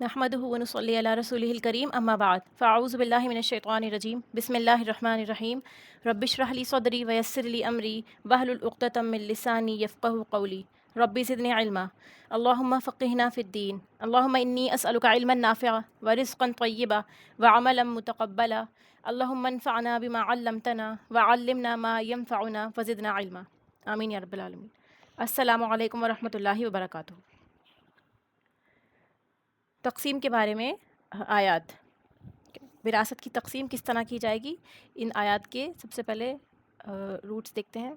نحمده ونصلي على رسوله الكريم أما بعد فأعوذ بالله من الشيطان الرجيم بسم الله الرحمن الرحيم رب اشرح لي صدري ويسر لي أمري واحلل عقدة من لساني يفقهوا قولي ربي زدني علما اللهم فقهنا في الدين اللهم إني أسألك علما نافعا ورزقا طيبا وعملا متقبلا اللهم انفعنا بما علمتنا وعلمنا ما ينفعنا وزدنا علما آمين يا رب العالمين. السلام علیکم ورحمۃ اللہ وبرکاتہ. تقسیم کے بارے میں آیات، وراثت کی تقسیم کس طرح کی جائے گی، ان آیات کے سب سے پہلے روٹس دیکھتے ہیں.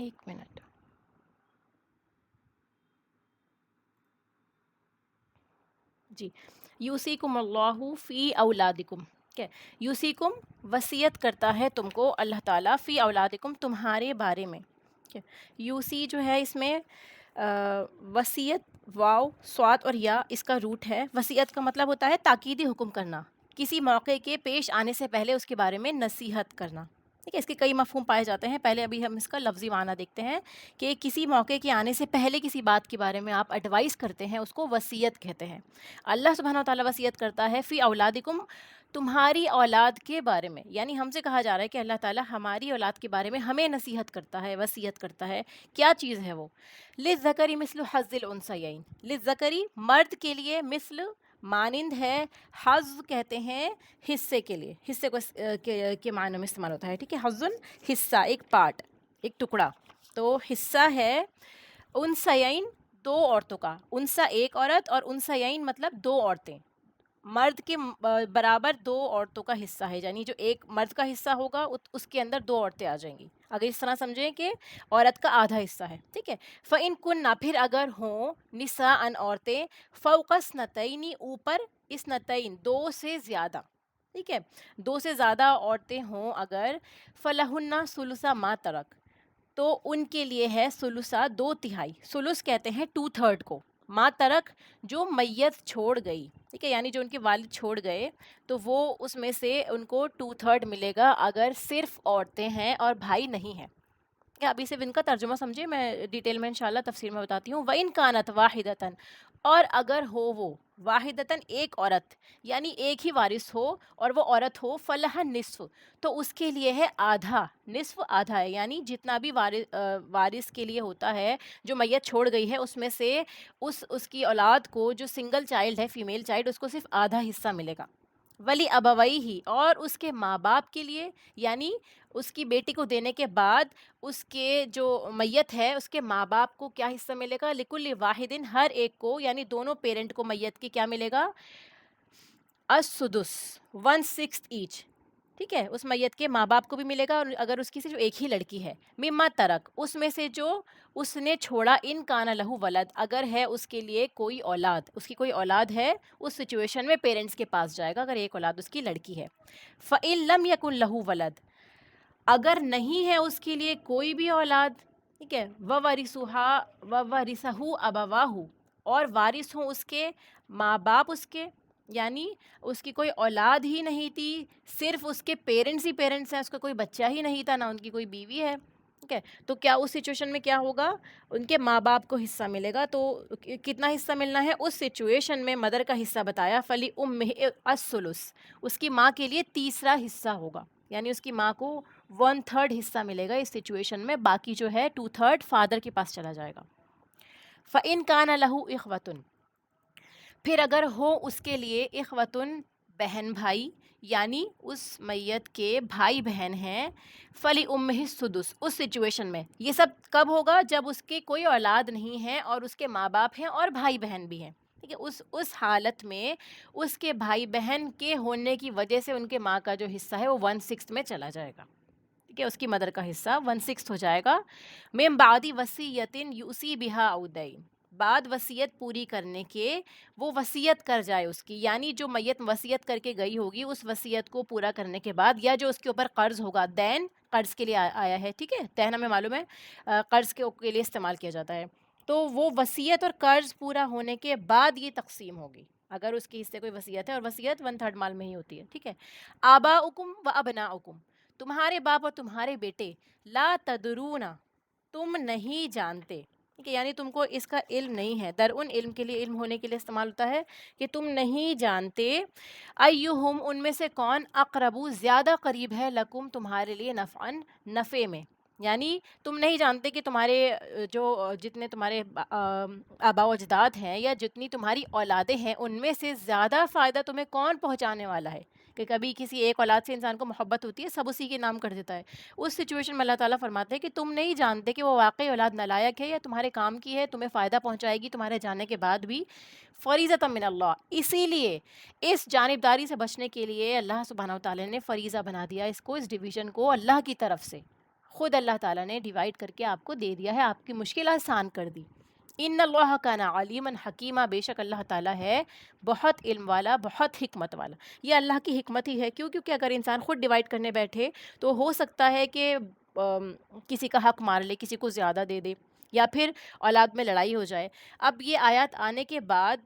ایک منٹ. جی، یوصیکم اللہ فی اولادکم. ٹھیک ہے، یوصیکم وصیت کرتا ہے تم کو اللہ تعالیٰ فی اولادکم تمہارے بارے میں. ٹھیک ہے، یوسی جو ہے اس میں وصیت، واو صاد اور یا اس کا روٹ ہے. وصیت کا مطلب ہوتا ہے تاکیدی حکم کرنا، کسی موقع کے پیش آنے سے پہلے اس کے بارے میں نصیحت کرنا. ٹھیک ہے، اس کے کئی مفہوم پائے جاتے ہیں. پہلے ابھی ہم اس کا لفظی معنی دیکھتے ہیں کہ کسی موقع کے آنے سے پہلے کسی بات کے بارے میں آپ ایڈوائز کرتے ہیں، اس کو وصیت کہتے ہیں. اللہ سبحانہ و تعالیٰ وصیت کرتا ہے فی اولادکم تمہاری اولاد کے بارے میں، یعنی ہم سے کہا جا رہا ہے کہ اللہ تعالیٰ ہماری اولاد کے بارے میں ہمیں نصیحت کرتا ہے، وصیت کرتا ہے. کیا چیز ہے وہ؟ للذکر مثل حظ الانثیین، للذکری مرد کے لیے، مثل مانند ہے، حظ کہتے ہیں حصے کے لیے، حصے کو کے معنی میں استعمال ہوتا ہے. ٹھیک ہے، حظن حصہ، ایک پارٹ، ایک ٹکڑا. تو حصہ ہے انثیین دو عورتوں کا، انثی ایک عورت اور انثیین مطلب دو عورتیں. مرد کے برابر دو عورتوں کا حصہ ہے، یعنی جو ایک مرد کا حصہ ہوگا اس کے اندر دو عورتیں آ جائیں گی. اگر اس طرح سمجھیں کہ عورت کا آدھا حصہ ہے. ٹھیک ہے، فَإِن كُنَّ پھر اگر ہوں نساءً عورتیں، فوق اثنتین اوپر اثنتین دو سے زیادہ. ٹھیک ہے، دو سے زیادہ عورتیں ہوں اگر، فَلَهُنَّ ثُلُثَ مَا تَرَكَ تو ان کے لیے ہے ثلثہ دو تہائی. ثلث کہتے ہیں ٹو تھرڈ کو. ما ترک جو میت چھوڑ گئی. ٹھیک ہے، یعنی جو ان کے والد چھوڑ گئے تو وہ اس میں سے ان کو ٹو تھرڈ ملے گا اگر صرف عورتیں ہیں اور بھائی نہیں ہیں. کیا ابھی صرف ان کا ترجمہ سمجھے، میں ڈیٹیل میں انشاءاللہ تفسیر میں بتاتی ہوں. وَإِن كَانَتْ وَاحِدَةً اور اگر ہو وہ واحدتاً ایک عورت، یعنی ایک ہی وارث ہو اور وہ عورت ہو، فلح نصف تو اس کے لیے ہے آدھا. نصف آدھا ہے، یعنی جتنا بھی وارث کے لیے ہوتا ہے جو میت چھوڑ گئی ہے اس میں سے اس کی اولاد کو، جو سنگل چائلڈ ہے فیمیل چائلڈ، اس کو صرف آدھا حصہ ملے گا. ولی ابوئی ہی اور اس کے ماں باپ کے لیے، یعنی اس کی بیٹی کو دینے کے بعد اس کے جو میت ہے اس کے ماں باپ کو کیا حصہ ملے گا؟ لکل واحدن ہر ایک کو، یعنی دونوں پیرنٹ کو میت کے کیا ملے گا؟ السدس 1/6 ایچ. ٹھیک ہے، اس میت کے ماں باپ کو بھی ملے گا، اور اگر اس کی صرف ایک ہی لڑکی ہے. مما ترک اس میں سے جو اس نے چھوڑا، ان کان لہو ولد اگر ہے اس کے لیے کوئی اولاد، اس کی کوئی اولاد ہے، اس سچویشن میں پیرنٹس کے پاس جائے گا اگر ایک اولاد اس کی لڑکی ہے. فَإِن لَمْ يَكُنْ لَهُ ولد اگر نہیں ہے اس کے لیے کوئی بھی اولاد. ٹھیک ہے، وَوَرِثَهُ أَبَوَاهُ اور وارث ہوں اس کے ماں باپ اس کے، یعنی اس کی کوئی اولاد ہی نہیں تھی، صرف اس کے پیرنٹس ہی پیرنٹس ہیں، اس کا کوئی بچہ ہی نہیں تھا، نہ ان کی کوئی بیوی ہے. ٹھیک ہے، تو کیا اس سچویشن میں کیا ہوگا؟ ان کے ماں باپ کو حصہ ملے گا. تو کتنا حصہ ملنا ہے اس سچویشن میں؟ مدر کا حصہ بتایا، فلی الثلث اس کی ماں کے لیے تیسرا حصہ ہوگا، یعنی اس کی ماں کو 1/3 حصہ ملے گا اس سچویشن میں، باقی جو ہے 2/3 فادر کے پاس چلا جائے گا. فَإِن كَانَ لَهُ إِخْوَةٌ پھر اگر ہو اس کے لیے اخوتن بہن بھائی، یعنی اس میت کے بھائی بہن ہیں، فلی امہ السدس اس سچویشن میں. یہ سب کب ہوگا؟ جب اس کے کوئی اولاد نہیں ہے اور اس کے ماں باپ ہیں اور بھائی بہن بھی ہیں. ٹھیک ہے، اس حالت میں اس کے بھائی بہن کے ہونے کی وجہ سے ان کے ماں کا جو حصہ ہے وہ 1/6 میں چلا جائے گا. ٹھیک ہے، اس کی مدر کا حصہ 1/6 ہو جائے گا. من بعد وصیۃ یوصی بہا او دین بعد وصیت پوری کرنے کے وہ وصیت کر جائے اس کی، یعنی جو میت وصیت کر کے گئی ہوگی اس وصیت کو پورا کرنے کے بعد، یا جو اس کے اوپر قرض ہوگا، دین قرض کے لیے آیا ہے، ٹھیک ہے، دین ہمیں معلوم ہے قرض کے لیے استعمال کیا جاتا ہے، تو وہ وصیت اور قرض پورا ہونے کے بعد یہ تقسیم ہوگی، اگر اس کے حصے کوئی وصیت ہے، اور وصیت 1/3 مال میں ہی ہوتی ہے، ٹھیک ہے۔ آباؤکم و ابناؤکم، تمہارے باپ اور تمہارے بیٹے، لا تدرون، تم نہیں جانتے، ٹھیک ہے، یعنی تم کو اس کا علم نہیں ہے، درون علم کے لیے، علم ہونے کے لیے استعمال ہوتا ہے کہ تم نہیں جانتے، ایہم ان میں سے کون، اقربو زیادہ قریب ہے، لکم تمہارے لیے، نفعن نفع میں، یعنی تم نہیں جانتے کہ تمہارے جتنے تمہارے آبا و اجداد ہیں یا جتنی تمہاری اولادیں ہیں ان میں سے زیادہ فائدہ تمہیں کون پہنچانے والا ہے، کہ کبھی کسی ایک اولاد سے انسان کو محبت ہوتی ہے، سب اسی کے نام کر دیتا ہے، اس سچویشن میں اللہ تعالیٰ فرماتے ہیں کہ تم نہیں جانتے کہ وہ واقعی اولاد نالائق ہے یا تمہارے کام کی ہے، تمہیں فائدہ پہنچائے گی تمہارے جانے کے بعد بھی، فریضۃ من اللہ، اسی لیے اس جانبداری سے بچنے کے لیے اللہ سبحانہ و تعالیٰ نے فریضہ بنا دیا اس کو، اس ڈویژن کو اللہ کی طرف سے، خود اللہ تعالیٰ نے ڈیوائڈ کر کے آپ کو دے دیا ہے، آپ کی مشکل آسان کر دی۔ ان اللہ کان علیما حکیمہ، بے شک اللہ تعالیٰ ہے بہت علم والا، بہت حکمت والا، یہ اللہ کی حکمت ہی ہے، کیونکہ اگر انسان خود ڈیوائڈ کرنے بیٹھے تو ہو سکتا ہے کہ کسی کا حق مار لے، کسی کو زیادہ دے دے، یا پھر اولاد میں لڑائی ہو جائے۔ اب یہ آیات آنے کے بعد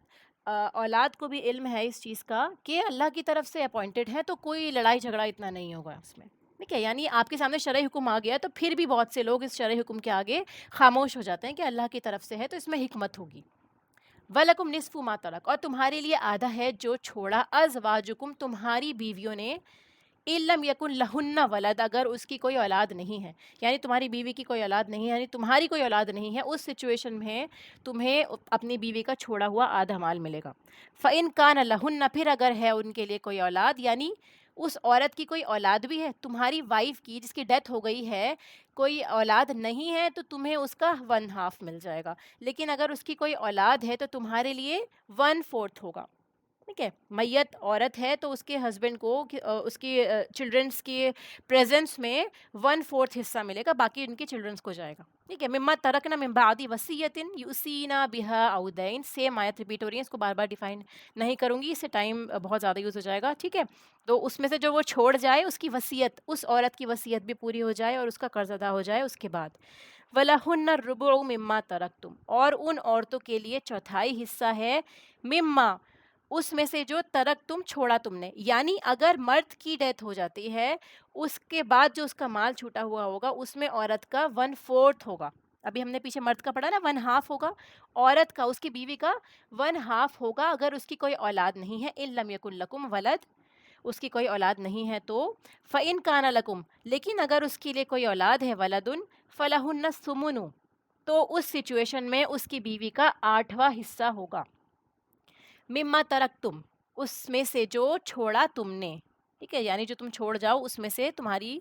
اولاد کو بھی علم ہے اس چیز کا کہ اللہ کی طرف سے اپوائنٹڈ ہے، تو کوئی لڑائی جھگڑا اتنا نہیں ہوگا اس میں، ٹھیک ہے، یعنی آپ کے سامنے شرعی حکم آ گیا تو پھر بھی بہت سے لوگ اس شرعی حکم کے آگے خاموش ہو جاتے ہیں کہ اللہ کی طرف سے ہے تو اس میں حکمت ہوگی۔ وَلَكُمْ نِصْفُ مَا تَرَكَ، اور تمہارے لیے آدھا ہے جو چھوڑا، ازواجکم تمہاری بیویوں نے، ان لم یکن لہن ولد، اگر اس کی کوئی اولاد نہیں ہے، یعنی تمہاری بیوی کی کوئی اولاد نہیں ہے، یعنی تمہاری کوئی اولاد نہیں ہے، اس سچویشن میں تمہیں اپنی بیوی کا چھوڑا ہوا آدھا مال ملے گا۔ فَإِن كَانَ لَهُنَّ، پھر اگر ہے ان کے لیے کوئی اولاد، یعنی اس عورت کی کوئی اولاد بھی ہے، تمہاری وائف کی جس کی ڈیتھ ہو گئی ہے کوئی اولاد نہیں ہے، تو تمہیں اس کا 1/2 مل جائے گا، لیکن اگر اس کی کوئی اولاد ہے تو تمہارے لیے 1/4 ہوگا، ٹھیک ہے، میت عورت ہے تو اس کے ہسبینڈ کو اس کی چلڈرنس کی پریزنس میں 1/4 حصہ ملے گا، باقی ان کے چلڈرنس کو جائے گا، ٹھیک ہے۔ مما ترکنا من بعد وصیت یوصینا بها او دین، سیم آیت ریپیٹ ہو رہی ہے، اس کو بار بار ڈیفائن نہیں کروں گی، اس سے ٹائم بہت زیادہ یوز ہو جائے گا، ٹھیک ہے، تو اس میں سے جو وہ چھوڑ جائے اس کی وصیت، اس عورت کی وصیت بھی پوری ہو جائے اور اس کا قرض ادا ہو جائے اس کے بعد، وَلَهُنَّ الرُّبُعُ مِمَّا تَرَكْتُمْ، اور ان عورتوں کے لیے چوتھائی حصہ ہے، مما اس میں سے جو ترک تم چھوڑا تم نے، یعنی اگر مرد کی ڈیتھ ہو جاتی ہے اس کے بعد جو اس کا مال چھوٹا ہوا ہوگا اس میں عورت کا 1/4 ہوگا، ابھی ہم نے پیچھے مرد کا پڑھا نا 1/2 ہوگا، عورت کا، اس کی بیوی کا 1/2 ہوگا اگر اس کی کوئی اولاد نہیں ہے، ان لم یکن لکم ولد، اس کی کوئی اولاد نہیں ہے تو، فَإِن كَانَ لَكُمْ، لیکن اگر اس کے لیے کوئی اولاد ہے، وَلَدٌ فَلَهُنَّ الثُّمُنُ، تو اس سچویشن میں اس کی بیوی کا 8واں حصہ ہوگا، مما ترکتم، اس میں سے جو چھوڑا تم نے، ٹھیک ہے، یعنی جو تم چھوڑ جاؤ اس میں سے تمہاری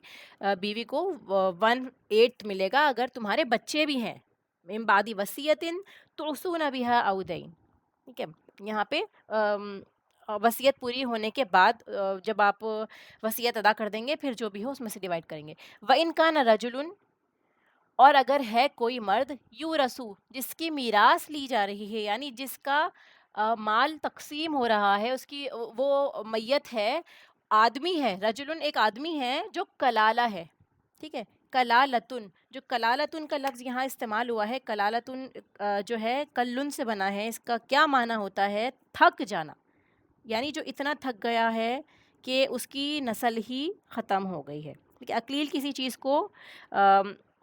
بیوی کو 1/8 ملے گا اگر تمہارے بچے بھی ہیں، من بعد وصیت توصون بها او دین، ٹھیک ہے، یہاں پہ وصیت پوری ہونے کے بعد جب آپ وصیت ادا کر دیں گے پھر جو بھی ہو اس میں سے ڈیوائڈ کریں گے۔ وَإِن كَانَ رَجُلٌ، اور اگر ہے کوئی مرد، یو رسو، جس کی میراث لی جا رہی ہے، یعنی جس کا مال تقسیم ہو رہا ہے، اس کی وہ میت ہے، آدمی ہے، رجلن ایک آدمی ہے جو کلالہ ہے، ٹھیک ہے، کلالتن، جو کلالتن کا لفظ یہاں استعمال ہوا ہے، کلالتن جو ہے کلن سے بنا ہے، اس کا کیا معنی ہوتا ہے، تھک جانا، یعنی جو اتنا تھک گیا ہے کہ اس کی نسل ہی ختم ہو گئی ہے، ٹھیک ہے، اکلیل کسی چیز کو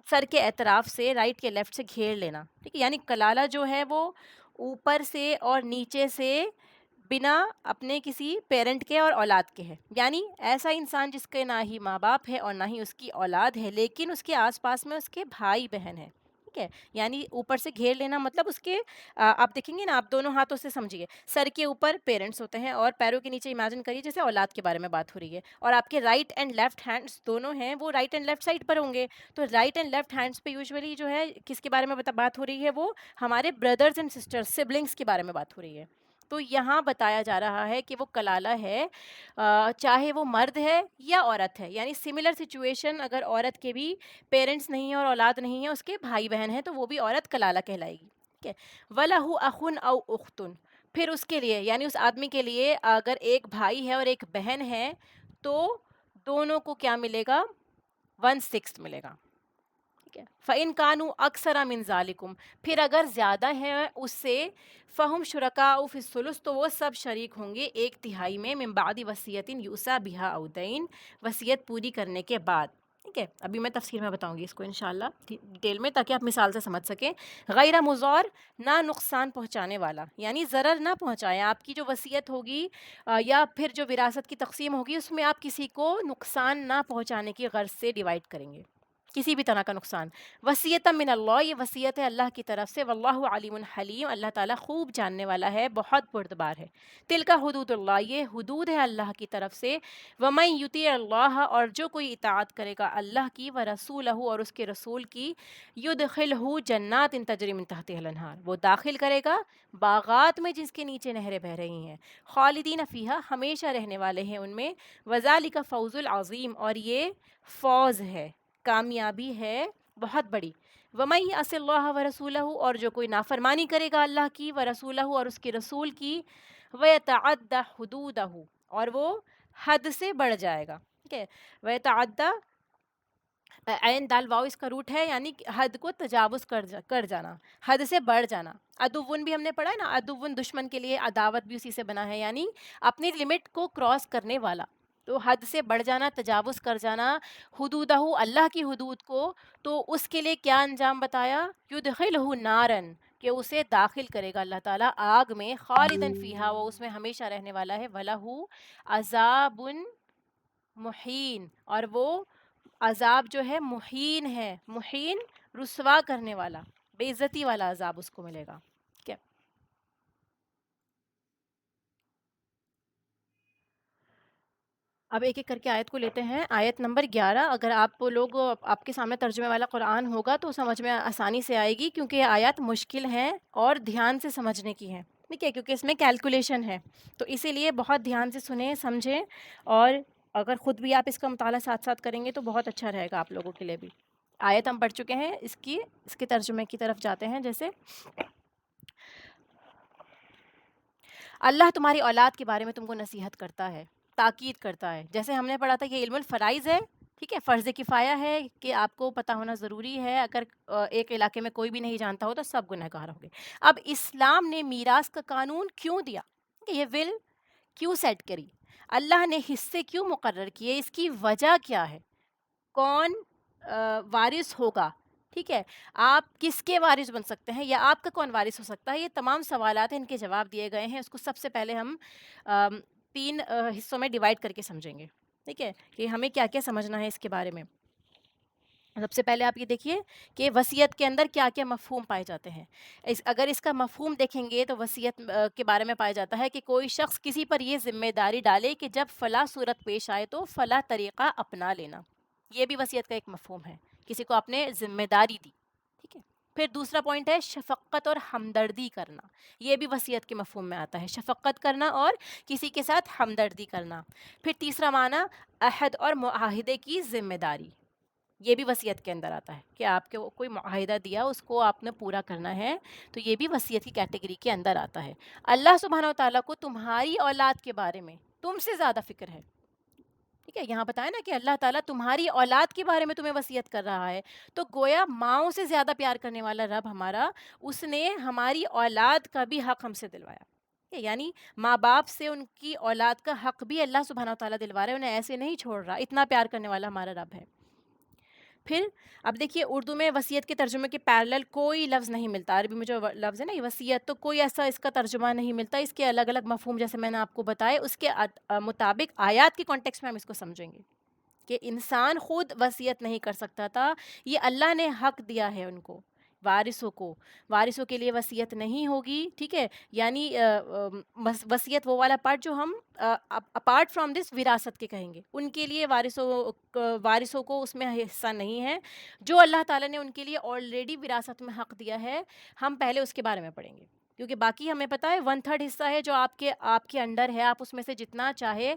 سر کے اطراف سے، رائٹ کے لیفٹ سے گھیر لینا، ٹھیک ہے، یعنی کلالہ جو ہے وہ اوپر سے اور نیچے سے بنا اپنے کسی پیرنٹ کے اور اولاد کے ہے، یعنی ایسا انسان جس کے نہ ہی ماں باپ ہے اور نہ ہی اس کی اولاد ہے، لیکن اس کے آس پاس میں اس کے بھائی بہن ہیں، ٹھیک ہے، یعنی اوپر سے گھیر لینا مطلب اس کے آپ دیکھیں گے نا، آپ دونوں ہاتھوں سے سمجھیے، سر کے اوپر پیرنٹس ہوتے ہیں اور پیروں کے نیچے امیجن کریے جیسے اولاد کے بارے میں بات ہو رہی ہے، اور آپ کے رائٹ اینڈ لیفٹ ہینڈس دونوں ہیں وہ رائٹ اینڈ لیفٹ سائڈ پر ہوں گے، تو رائٹ اینڈ لیفٹ ہینڈس پہ یوزولی جو ہے کس کے بارے میں بات ہو رہی ہے، وہ ہمارے بردرز اینڈ سسٹرز، سبلنگس کے بارے میں بات ہو رہی ہے، تو یہاں بتایا جا رہا ہے کہ وہ کلالہ ہے، چاہے وہ مرد ہے یا عورت ہے، یعنی سملر سچویشن اگر عورت کے بھی پیرنٹس نہیں ہیں اور اولاد نہیں ہے، اس کے بھائی بہن ہیں تو وہ بھی عورت کلالہ کہلائے گی، ٹھیک ہے. وَلَهُ أَخٌ أَوْ أُخْتٌ، پھر اس کے لیے یعنی اس آدمی کے لیے اگر ایک بھائی ہے اور ایک بہن ہے تو دونوں کو کیا ملے گا؟ 1/6 ملے گا. ٹھیک ہے. فَإِن كَانُوا أَكْثَرَ مِن ذَلِكُمْ، پھر اگر زیادہ ہیں اس سے، فَهُمْ شُرَكَاءُ فِي الثُّلُث، تو وہ سب شریک ہوں گے ایک تہائی میں، من بعد وصیۃ یوصی بها أو دین، وصیت پوری کرنے کے بعد. ٹھیک ہے. ابھی میں تفصیل میں بتاؤں گی اس کو انشاءاللہ ڈیٹیل میں، تاکہ آپ مثال سے سمجھ سکیں. غیر مضار، نہ نقصان پہنچانے والا، یعنی ضرر نہ پہنچائیں. آپ کی جو وصیت ہوگی یا پھر جو وراثت کی تقسیم ہوگی اس میں آپ کسی کو نقصان نہ پہنچانے کی غرض سے ڈیوائڈ کریں گے، کسی بھی طرح کا نقصان. وصیت من اللہ، یہ وصیت ہے اللہ کی طرف سے. واللہ علیم حلیم، اللہ تعالیٰ خوب جاننے والا ہے، بہت بردبار ہے. تلک حدود اللہ، یہ حدود ہے اللہ کی طرف سے. ومن یطیع اللہ، اور جو کوئی اطاعت کرے گا اللہ کی، ورسولہ، اور اس کے رسول کی، یدخلہ جنات تجری من تحتها الانہار، وہ داخل کرے گا باغات میں جس کے نیچے نہریں بہ رہی ہیں. خالدین فیہا، ہمیشہ رہنے والے ہیں ان میں. وذالک فوز العظیم، اور یہ فوز ہے، کامیابی ہے بہت بڑی. وَمَن یعص اللہ ورسولہ، اور جو کوئی نافرمانی کرے گا اللہ کی، ورسولہ، اور اس کے رسول کی، وَيَتَعَدَّ حُدُودَهُ، اور وہ حد سے بڑھ جائے گا. ٹھیک ہے. وَيَتَعَدَّ، عین دال واو اس کا روٹ ہے، یعنی حد کو تجاوز کر جانا، حد سے بڑھ جانا. عدوٌ بھی ہم نے پڑھا ہے نا، عدوٌ دشمن کے لیے، عداوت بھی اسی سے بنا ہے، یعنی اپنی لمٹ کو کراس کرنے والا. تو حد سے بڑھ جانا، تجاوز کر جانا. حدودہ، اللہ کی حدود کو، تو اس کے لیے کیا انجام بتایا؟ یدخلہ نارن، کہ اسے داخل کرے گا اللہ تعالیٰ آگ میں، خالدن فیہا، وہ اس میں ہمیشہ رہنے والا ہے. وَلَہُ عذاب مہین، اور وہ عذاب جو ہے مہین ہے. مہین رسوا کرنے والا، بے عزتی والا عذاب اس کو ملے گا. ٹھیک ہے. اب ایک ایک کر کے آیت کو لیتے ہیں. آیت نمبر 11. اگر آپ لوگ، آپ کے سامنے ترجمے والا قرآن ہوگا تو سمجھ میں آسانی سے آئے گی، کیونکہ یہ آیات مشکل ہیں اور دھیان سے سمجھنے کی ہیں. ٹھیک ہے، کیونکہ اس میں کیلکولیشن ہے، تو اسی لیے بہت دھیان سے سنیں، سمجھیں. اور اگر خود بھی آپ اس کا مطالعہ ساتھ ساتھ کریں گے تو بہت اچھا رہے گا آپ لوگوں کے لیے بھی. آیت ہم پڑھ چکے ہیں، اس کے ترجمے کی طرف جاتے ہیں. جیسے اللہ تمہاری اولاد کے بارے میں تم کو نصیحت کرتا ہے، تاکید کرتا ہے. جیسے ہم نے پڑھا تھا کہ علم الفرائض ہے. ٹھیک ہے، فرض کفایہ ہے کہ آپ کو پتہ ہونا ضروری ہے. اگر ایک علاقے میں کوئی بھی نہیں جانتا ہو تو سب گنہگار ہوں گے. اب اسلام نے میراث کا قانون کیوں دیا؟ یہ ول کیوں سیٹ کری؟ اللہ نے حصے کیوں مقرر کیے؟ اس کی وجہ کیا ہے؟ کون وارث ہوگا؟ ٹھیک ہے، آپ کس کے وارث بن سکتے ہیں، یا آپ کا کون وارث ہو سکتا ہے؟ یہ تمام سوالات ہیں، ان کے جواب دیے گئے ہیں. اس کو سب سے پہلے ہم 3 حصوں میں ڈیوائڈ کر کے سمجھیں گے. ٹھیک ہے، کہ ہمیں کیا کیا سمجھنا ہے اس کے بارے میں. سب سے پہلے آپ یہ دیکھیے کہ وصیت کے اندر کیا کیا مفہوم پائے جاتے ہیں. اگر اس کا مفہوم دیکھیں گے تو وصیت کے بارے میں پایا جاتا ہے کہ کوئی شخص کسی پر یہ ذمہ داری ڈالے کہ جب فلاں صورت پیش آئے تو فلاں طریقہ اپنا لینا. یہ بھی وصیت کا ایک مفہوم ہے، کسی کو آپ نے ذمہ داری دی. ٹھیک ہے. پھر دوسرا پوائنٹ ہے شفقت اور ہمدردی کرنا. یہ بھی وصیت کے مفہوم میں آتا ہے، شفقت کرنا اور کسی کے ساتھ ہمدردی کرنا. پھر تیسرا معنی عہد اور معاہدے کی ذمہ داری. یہ بھی وصیت کے اندر آتا ہے کہ آپ کو کوئی معاہدہ دیا، اس کو آپ نے پورا کرنا ہے، تو یہ بھی وصیت کی کیٹیگری کے اندر آتا ہے. اللہ سبحانہ و تعالیٰ کو تمہاری اولاد کے بارے میں تم سے زیادہ فکر ہے. ٹھیک ہے، یہاں بتایا نا کہ اللہ تعالیٰ تمہاری اولاد کے بارے میں تمہیں وصیت کر رہا ہے، تو گویا ماؤں سے زیادہ پیار کرنے والا رب ہمارا، اس نے ہماری اولاد کا بھی حق ہم سے دلوایا. یعنی ماں باپ سے ان کی اولاد کا حق بھی اللہ سبحانہ و تعالیٰ دلوا رہا ہے، انہیں ایسے نہیں چھوڑ رہا. اتنا پیار کرنے والا ہمارا رب ہے. پھر اب دیکھیے اردو میں وصیت کے ترجمے کے پیرلل کوئی لفظ نہیں ملتا. عربی میں جو لفظ ہے نا یہ وصیت، تو کوئی ایسا اس کا ترجمہ نہیں ملتا. اس کے الگ الگ مفہوم جیسے میں نے آپ کو بتائے، اس کے مطابق آیات کی کانٹیکس میں ہم اس کو سمجھیں گے کہ انسان خود وصیت نہیں کر سکتا تھا، یہ اللہ نے حق دیا ہے ان کو، وارثوں کے لیے وصیت نہیں ہوگی. ٹھیک ہے، یعنی وصیت وہ والا پارٹ جو ہم اپارٹ فرام دس وراثت کے کہیں گے، ان کے لیے وارثوں کو اس میں حصہ نہیں ہے. جو اللہ تعالیٰ نے ان کے لیے آلریڈی وراثت میں حق دیا ہے، ہم پہلے اس کے بارے میں پڑھیں گے، کیونکہ باقی ہمیں پتہ ہے 1/3 حصہ ہے جو آپ کے انڈر ہے، آپ اس میں سے جتنا چاہے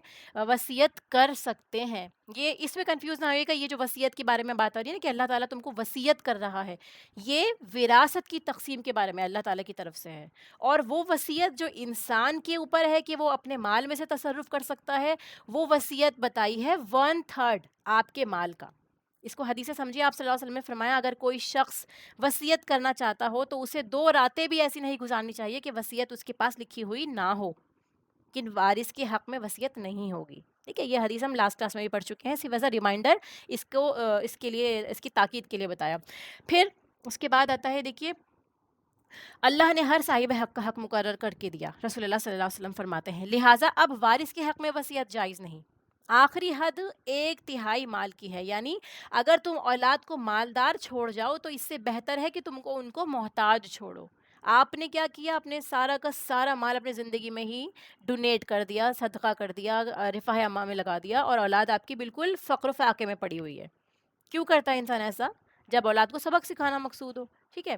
وصیت کر سکتے ہیں. یہ اس میں کنفیوز نہ ہوئے گا، یہ جو وصیت کے بارے میں بات آ رہی ہے نا کہ اللہ تعالیٰ تم کو وصیت کر رہا ہے، یہ وراثت کی تقسیم کے بارے میں اللہ تعالیٰ کی طرف سے ہے. اور وہ وصیت جو انسان کے اوپر ہے کہ وہ اپنے مال میں سے تصرف کر سکتا ہے، وہ وصیت بتائی ہے 1/3 آپ کے مال کا. اس کو حدیث سے سمجھیے. آپ صلی اللہ علیہ وسلم نے فرمایا اگر کوئی شخص وصیت کرنا چاہتا ہو تو اسے 2 راتیں بھی ایسی نہیں گزارنی چاہیے کہ وصیت اس کے پاس لکھی ہوئی نہ ہو، کہ وارث کے حق میں وصیت نہیں ہوگی. ٹھیک ہے، یہ حدیث ہم لاسٹ کلاس میں بھی پڑھ چکے ہیں، صرف ایز اے ریمائنڈر اس کو اس کے لیے، اس کی تاکید کے لیے بتایا. پھر اس کے بعد آتا ہے، دیکھیے اللہ نے ہر صاحب حق کا حق مقرر کر کے دیا. رسول اللہ صلی اللہ علیہ وسلم فرماتے ہیں لہٰذا اب وارث کے حق میں وصیت جائز نہیں. آخری حد 1/3 مال کی ہے، یعنی اگر تم اولاد کو مالدار چھوڑ جاؤ تو اس سے بہتر ہے کہ تم کو ان کو محتاج چھوڑو. آپ نے کیا کیا؟ اپنے سارا کا سارا مال اپنی زندگی میں ہی ڈونیٹ کر دیا، صدقہ کر دیا، رفاہ عامہ میں لگا دیا، اور اولاد آپ کی بالکل فقر و فاقے میں پڑی ہوئی ہے. کیوں کرتا ہے انسان ایسا؟ جب اولاد کو سبق سکھانا مقصود ہو. ٹھیک ہے،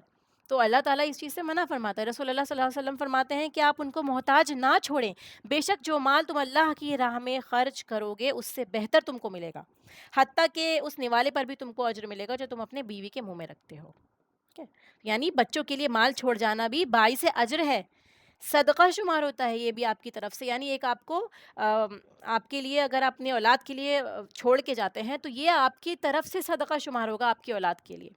تو اللہ تعالیٰ اس چیز سے منع فرماتا ہے. رسول اللہ صلی اللہ علیہ وسلم فرماتے ہیں کہ آپ ان کو محتاج نہ چھوڑیں، بے شک جو مال تم اللہ کی راہ میں خرچ کرو گے اس سے بہتر تم کو ملے گا، حتیٰ کہ اس نوالے پر بھی تم کو اجر ملے گا جو تم اپنے بیوی کے منہ میں رکھتے ہو. ٹھیک ہے، یعنی بچوں کے لیے مال چھوڑ جانا بھی باعث اجر ہے، صدقہ شمار ہوتا ہے یہ بھی آپ کی طرف سے. یعنی ایک آپ کو آپ کے لیے، اگر اپنے اولاد کے لیے چھوڑ کے جاتے ہیں تو یہ آپ کی طرف سے صدقہ شمار ہوگا آپ کی اولاد کے لیے.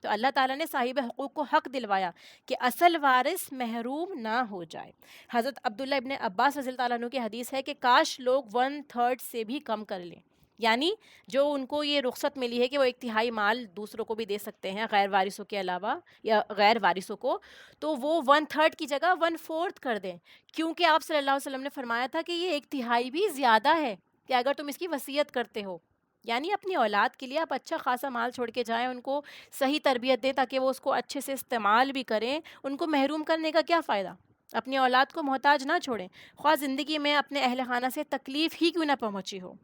تو اللہ تعالیٰ نے صاحب حقوق کو حق دلوایا کہ اصل وارث محروم نہ ہو جائے. حضرت عبداللہ ابن عباس رضی اللہ تعالیٰ عنہ کی حدیث ہے کہ کاش لوگ 1/3 سے بھی کم کر لیں، یعنی جو ان کو یہ رخصت ملی ہے کہ وہ 1/3 مال دوسروں کو بھی دے سکتے ہیں غیر وارثوں کے علاوہ یا غیر وارثوں کو، تو وہ 1/3 کی جگہ 1/4 کر دیں. کیونکہ آپ صلی اللہ علیہ وسلم نے فرمایا تھا کہ یہ 1/3 بھی زیادہ ہے کہ اگر تم اس کی وصیت کرتے ہو. یعنی اپنی اولاد کے لیے آپ اچھا خاصا مال چھوڑ کے جائیں، ان کو صحیح تربیت دیں تاکہ وہ اس کو اچھے سے استعمال بھی کریں. ان کو محروم کرنے کا کیا فائدہ؟ اپنی اولاد کو محتاج نہ چھوڑیں، خواہ زندگی میں اپنے اہل خانہ سے تکلیف ہی کیوں نہ پہنچی ہو.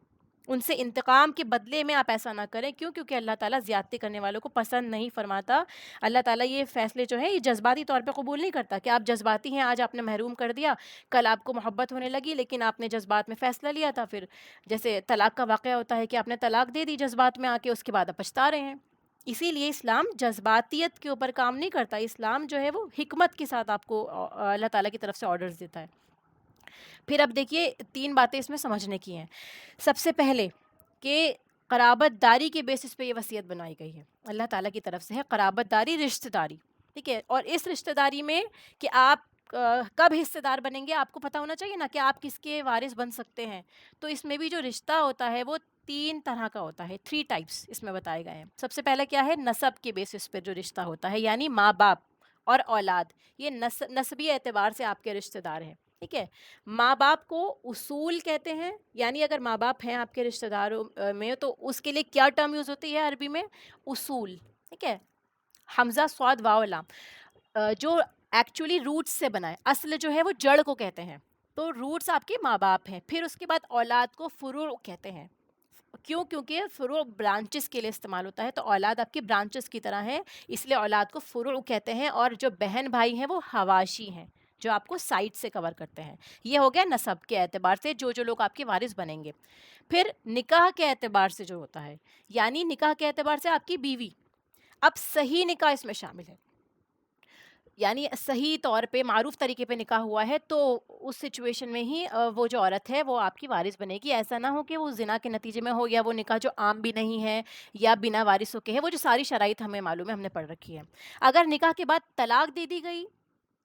ان سے انتقام کے بدلے میں آپ ایسا نہ کریں. کیوں؟ کیونکہ اللہ تعالیٰ زیادتی کرنے والوں کو پسند نہیں فرماتا. اللہ تعالیٰ یہ فیصلے جو ہیں یہ جذباتی طور پہ قبول نہیں کرتا کہ آپ جذباتی ہیں، آج آپ نے محروم کر دیا، کل آپ کو محبت ہونے لگی لیکن آپ نے جذبات میں فیصلہ لیا تھا. پھر جیسے طلاق کا واقعہ ہوتا ہے کہ آپ نے طلاق دے دی جذبات میں آ کے، اس کے بعد آپ پچھتا رہے ہیں. اسی لیے اسلام جذباتیت کے اوپر کام نہیں کرتا. اسلام جو ہے وہ حکمت کے ساتھ آپ کو اللہ تعالیٰ کی طرف سے آرڈرز دیتا ہے. پھر اب دیکھیے 3 باتیں اس میں سمجھنے کی ہیں. سب سے پہلے کہ قرابت داری کے بیسس پہ یہ وصیت بنائی گئی ہے، اللہ تعالیٰ کی طرف سے ہے قرابت داری، رشتہ داری. ٹھیک ہے، اور اس رشتہ داری میں کہ آپ کب حصے دار بنیں گے آپ کو پتہ ہونا چاہیے نا کہ آپ کس کے وارث بن سکتے ہیں. تو اس میں بھی جو رشتہ ہوتا ہے وہ 3 طرح کا ہوتا ہے، 3 ٹائپس اس میں بتائے گئے ہیں. سب سے پہلے کیا ہے؟ نسب کے بیسس پہ جو رشتہ ہوتا ہے، یعنی ماں باپ اور اولاد، یہ نسبی اعتبار سے آپ کے رشتہ دار ہیں. ٹھیک ہے، ماں باپ کو اصول کہتے ہیں، یعنی اگر ماں باپ ہیں آپ کے رشتہ داروں میں تو اس کے لیے کیا ٹرم یوز ہوتی ہے عربی میں؟ اصول. ٹھیک ہے، حمزہ صاد واو لام، جو ایکچولی روٹس سے بنا ہے. اصل جو ہے وہ جڑ کو کہتے ہیں، تو روٹس آپ کے ماں باپ ہیں. پھر اس کے بعد اولاد کو فروع کہتے ہیں. کیوں؟ کیونکہ فروع برانچز کے لیے استعمال ہوتا ہے، تو اولاد آپ کی برانچز کی طرح ہے، اس لیے اولاد کو فروع کہتے ہیں. اور جو بہن بھائی ہیں وہ حواشی ہیں، جو آپ کو سائٹ سے کور کرتے ہیں. یہ ہو گیا نسب کے اعتبار سے جو لوگ آپ کے وارث بنیں گے. پھر نکاح کے اعتبار سے جو ہوتا ہے، یعنی نکاح کے اعتبار سے آپ کی بیوی. اب صحیح نکاح اس میں شامل ہے، یعنی صحیح طور پہ معروف طریقے پہ نکاح ہوا ہے تو اس سچویشن میں ہی وہ جو عورت ہے وہ آپ کی وارث بنے گی. ایسا نہ ہو کہ وہ زنا کے نتیجے میں ہو، یا وہ نکاح جو عام بھی نہیں ہے یا بنا وارثوں کے ہے. وہ جو ساری شرائط ہمیں معلوم ہے، ہم نے پڑھ رکھی ہے. اگر نکاح کے بعد طلاق دے دی گئی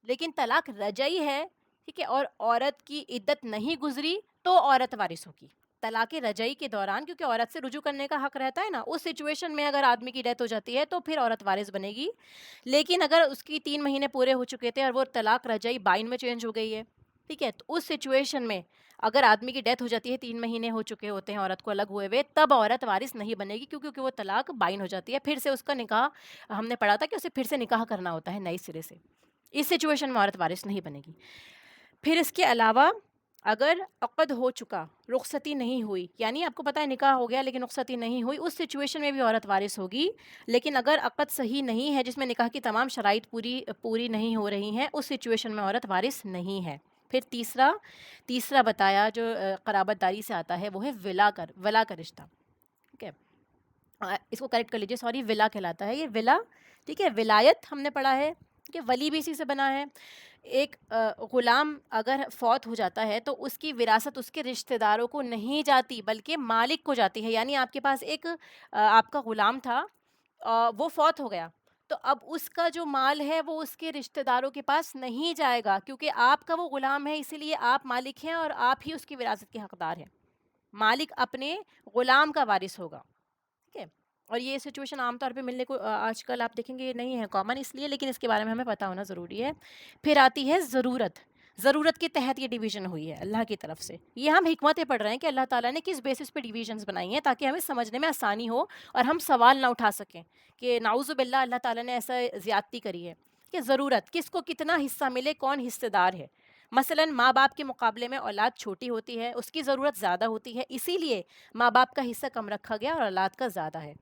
لیکن طلاق رجعی ہے، ٹھیک ہے، اور عورت کی عدت نہیں گزری تو عورت وارث ہوگی. طلاق رجعی کے دوران، کیونکہ عورت سے رجوع کرنے کا حق رہتا ہے نا، اس سچویشن میں اگر آدمی کی ڈیتھ ہو جاتی ہے تو پھر عورت وارث بنے گی. لیکن اگر اس کی 3 مہینے پورے ہو چکے تھے اور وہ طلاق رجعی بائن میں چینج ہو گئی ہے، ٹھیک ہے، تو اس سچویشن میں اگر آدمی کی ڈیتھ ہو جاتی ہے، 3 مہینے ہو چکے ہوتے ہیں عورت کو الگ ہوئے ہوئے، تب عورت وارث نہیں بنے گی. کیونکہ وہ طلاق بائن ہو جاتی ہے، پھر سے اس کا نکاح، ہم نے پڑھا تھا کہ اسے پھر سے نکاح کرنا ہوتا ہے نئے سرے سے. اس سچویشن میں عورت وارث نہیں بنے گی. پھر اس کے علاوہ اگر عقد ہو چکا، رخصتی نہیں ہوئی، یعنی آپ کو پتہ ہے نکاح ہو گیا لیکن رخصتی نہیں ہوئی، اس سچویشن میں بھی عورت وارث ہوگی. لیکن اگر عقد صحیح نہیں ہے، جس میں نکاح کی تمام شرائط پوری نہیں ہو رہی ہیں، اس سچویشن میں عورت وارث نہیں ہے. پھر تیسرا بتایا جو قرابت داری سے آتا ہے، وہ ہے ولا کا رشتہ. ٹھیک ہے، اس کو کریکٹ کر لیجیے، سوری، ولا کہلاتا ہے یہ، ولا. ٹھیک ہے، ولایت ہم نے پڑھا ہے کہ ولی بھی اسی سے بنا ہے. ایک غلام اگر فوت ہو جاتا ہے تو اس کی وراثت اس کے رشتہ داروں کو نہیں جاتی بلکہ مالک کو جاتی ہے. یعنی آپ کے پاس ایک آپ کا غلام تھا، وہ فوت ہو گیا، تو اب اس کا جو مال ہے وہ اس کے رشتہ داروں کے پاس نہیں جائے گا، کیونکہ آپ کا وہ غلام ہے، اسی لیے آپ مالک ہیں اور آپ ہی اس کی وراثت کے حقدار ہیں. مالک اپنے غلام کا وارث ہوگا. ٹھیک ہے، اور یہ سچویشن عام طور پہ ملنے کو آج کل آپ دیکھیں گے یہ نہیں ہے کامن، اس لیے، لیکن اس کے بارے میں ہمیں پتہ ہونا ضروری ہے. پھر آتی ہے ضرورت کے تحت یہ ڈویژن ہوئی ہے اللہ کی طرف سے. یہ ہم حکمتیں پڑھ رہے ہیں کہ اللہ تعالیٰ نے کس بیسس پہ ڈویژنز بنائی ہیں تاکہ ہمیں سمجھنے میں آسانی ہو اور ہم سوال نہ اٹھا سکیں کہ نعوذ باللہ اللہ تعالیٰ نے ایسا زیادتی کری ہے. کہ ضرورت کس کو کتنا حصہ ملے، کون حصے دار ہے. مثلا ماں باپ کے مقابلے میں اولاد چھوٹی ہوتی ہے، اس کی ضرورت زیادہ ہوتی ہے، اسی لیے ماں باپ کا حصہ کم رکھا گیا اور اولاد کا زیادہ ہے.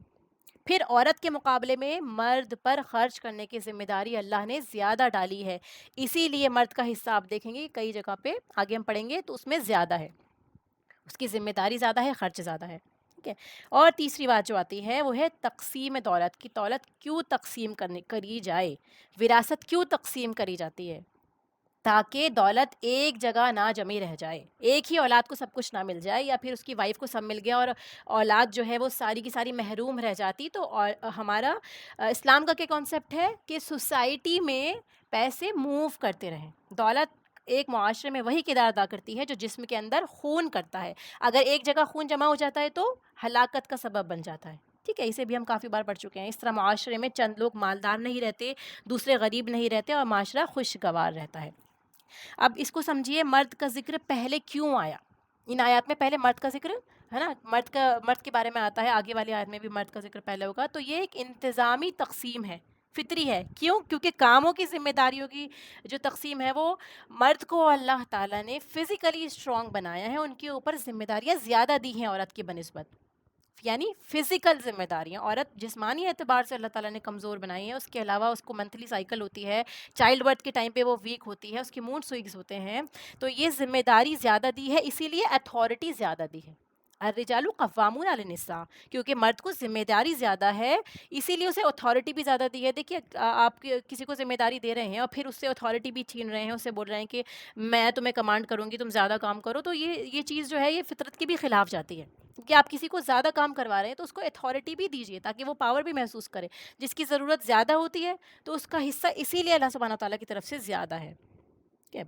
پھر عورت کے مقابلے میں مرد پر خرچ کرنے کی ذمہ داری اللہ نے زیادہ ڈالی ہے، اسی لیے مرد کا حصہ آپ دیکھیں گے کئی جگہ پہ آگے ہم پڑھیں گے تو اس میں زیادہ ہے، اس کی ذمہ داری زیادہ ہے، خرچ زیادہ ہے. ٹھیک ہے، اور تیسری بات جو آتی ہے وہ ہے تقسیم دولت کی. دولت کیوں تقسیم کری جائے، وراثت کیوں تقسیم کری جاتی ہے؟ تاکہ دولت ایک جگہ نہ جمی رہ جائے، ایک ہی اولاد کو سب کچھ نہ مل جائے، یا پھر اس کی وائف کو سب مل گیا اور اولاد جو ہے وہ ساری کی ساری محروم رہ جاتی. تو ہمارا اسلام کا کیا کانسیپٹ ہے کہ سوسائٹی میں پیسے موو کرتے رہیں. دولت ایک معاشرے میں وہی کردار ادا کرتی ہے جو جسم کے اندر خون کرتا ہے. اگر ایک جگہ خون جمع ہو جاتا ہے تو ہلاکت کا سبب بن جاتا ہے. ٹھیک ہے، اسے بھی ہم کافی بار پڑھ چکے ہیں. اس طرح معاشرے میں چند لوگ مالدار نہیں رہتے، دوسرے غریب نہیں رہتے، اور معاشرہ خوشگوار رہتا ہے. اب اس کو سمجھیے مرد کا ذکر پہلے کیوں آیا. ان آیات میں پہلے مرد کا ذکر ہے نا، مرد کے بارے میں آتا ہے، آگے والی آیت میں بھی مرد کا ذکر پہلے ہوگا. تو یہ ایک انتظامی تقسیم ہے، فطری ہے. کیوں؟ کیونکہ کاموں کی ذمہ داریوں کی جو تقسیم ہے وہ مرد کو اللہ تعالیٰ نے فزیکلی اسٹرانگ بنایا ہے، ان کے اوپر ذمہ داریاں زیادہ دی ہیں عورت کی بنسبت. یعنی فزیکل ذمہ داریاں، عورت جسمانی اعتبار سے اللہ تعالیٰ نے کمزور بنائی ہے، اس کے علاوہ اس کو منتھلی سائیکل ہوتی ہے، چائلڈ برتھ کے ٹائم پہ وہ ویک ہوتی ہے، اس کے موڈ سوئنگز ہوتے ہیں. تو یہ ذمہ داری زیادہ دی ہے، اسی لیے اتھارٹی زیادہ دی ہے. الرجال قوامون علی النساء، کیونکہ مرد کو ذمہ داری زیادہ ہے اسی لیے اسے اتھارٹی بھی زیادہ دی ہے. دیکھیے آپ کسی کو ذمہ داری دے رہے ہیں اور پھر اس سے اتھارٹی بھی چھین رہے ہیں، اسے بول رہے ہیں کہ میں تمہیں کمانڈ کروں گی، تم زیادہ کام کرو. تو یہ چیز جو ہے یہ فطرت کے بھی خلاف جاتی ہے کہ آپ کسی کو زیادہ کام کروا رہے ہیں تو اس کو اتھارٹی بھی دیجیے تاکہ وہ پاور بھی محسوس کرے. جس کی ضرورت زیادہ ہوتی ہے تو اس کا حصہ اسی لیے اللہ سبحانہ تعالیٰ کی طرف سے زیادہ ہے. ٹھیک ہے،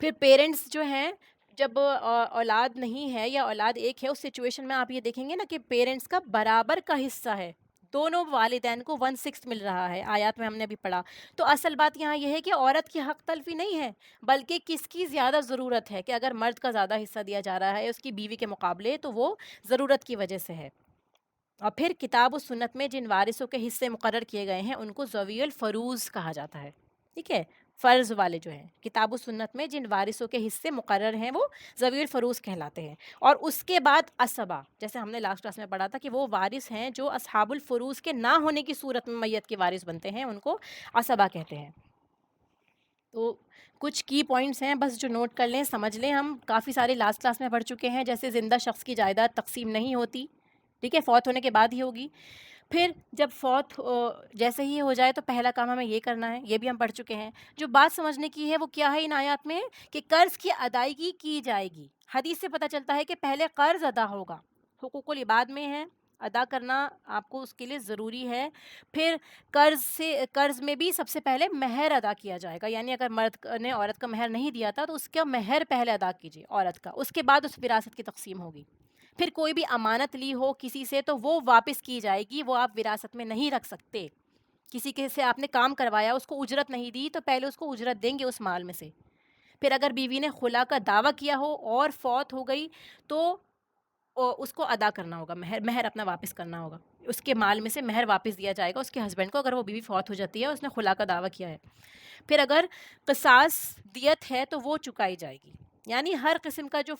پھر پیرنٹس جو ہیں، جب اولاد نہیں ہے یا اولاد ایک ہے، اس سچویشن میں آپ یہ دیکھیں گے نا کہ پیرنٹس کا برابر کا حصہ ہے، دونوں والدین کو 1/6 مل رہا ہے. آیات میں ہم نے ابھی پڑھا. تو اصل بات یہاں یہ ہے کہ عورت کی حق تلفی نہیں ہے، بلکہ کس کی زیادہ ضرورت ہے. کہ اگر مرد کا زیادہ حصہ دیا جا رہا ہے اس کی بیوی کے مقابلے تو وہ ضرورت کی وجہ سے ہے. اور پھر کتاب و سنت میں جن وارثوں کے حصے مقرر کیے گئے ہیں ان کو ذوی الفروض کہا جاتا ہے. ٹھیک ہے، فرض والے جو ہیں، کتاب و سنت میں جن وارثوں کے حصے مقرر ہیں وہ ذوی الفروض کہلاتے ہیں. اور اس کے بعد اسبا، جیسے ہم نے لاسٹ کلاس میں پڑھا تھا کہ وہ وارث ہیں جو اصحاب الفروض کے نہ ہونے کی صورت میں میت کے وارث بنتے ہیں، ان کو اسبا کہتے ہیں. تو کچھ کی پوائنٹس ہیں بس جو نوٹ کر لیں، سمجھ لیں. ہم کافی سارے لاسٹ کلاس میں پڑھ چکے ہیں، جیسے زندہ شخص کی جائیداد تقسیم نہیں ہوتی. ٹھیک ہے، فوت ہونے کے بعد ہی ہوگی. پھر جب فوت جیسے ہی ہو جائے تو پہلا کام ہمیں یہ کرنا ہے، یہ بھی ہم پڑھ چکے ہیں. جو بات سمجھنے کی ہے وہ کیا ہے ان آیات میں، کہ قرض کی ادائیگی کی جائے گی. حدیث سے پتہ چلتا ہے کہ پہلے قرض ادا ہوگا، حقوق العباد میں ہے، ادا کرنا آپ کو اس کے لیے ضروری ہے. پھر قرض میں بھی سب سے پہلے مہر ادا کیا جائے گا. یعنی اگر مرد نے عورت کا مہر نہیں دیا تھا تو اس کا مہر پہلے ادا کیجیے عورت کا، اس کے بعد اس وراثت کی تقسیم ہوگی. پھر کوئی بھی امانت لی ہو کسی سے تو وہ واپس کی جائے گی، وہ آپ وراثت میں نہیں رکھ سکتے. کسی کے سے آپ نے کام کروایا، اس کو اجرت نہیں دی تو پہلے اس کو اجرت دیں گے اس مال میں سے. پھر اگر بیوی نے خلا کا دعویٰ کیا ہو اور فوت ہو گئی تو اس کو ادا کرنا ہوگا، مہر اپنا واپس کرنا ہوگا. اس کے مال میں سے مہر واپس دیا جائے گا اس کے ہسبینڈ کو اگر وہ بیوی فوت ہو جاتی ہے اس نے خلا کا دعویٰ کیا ہے. پھر اگر قصاص دیت ہے تو وہ چکائی جائے گی. یعنی ہر قسم کا جو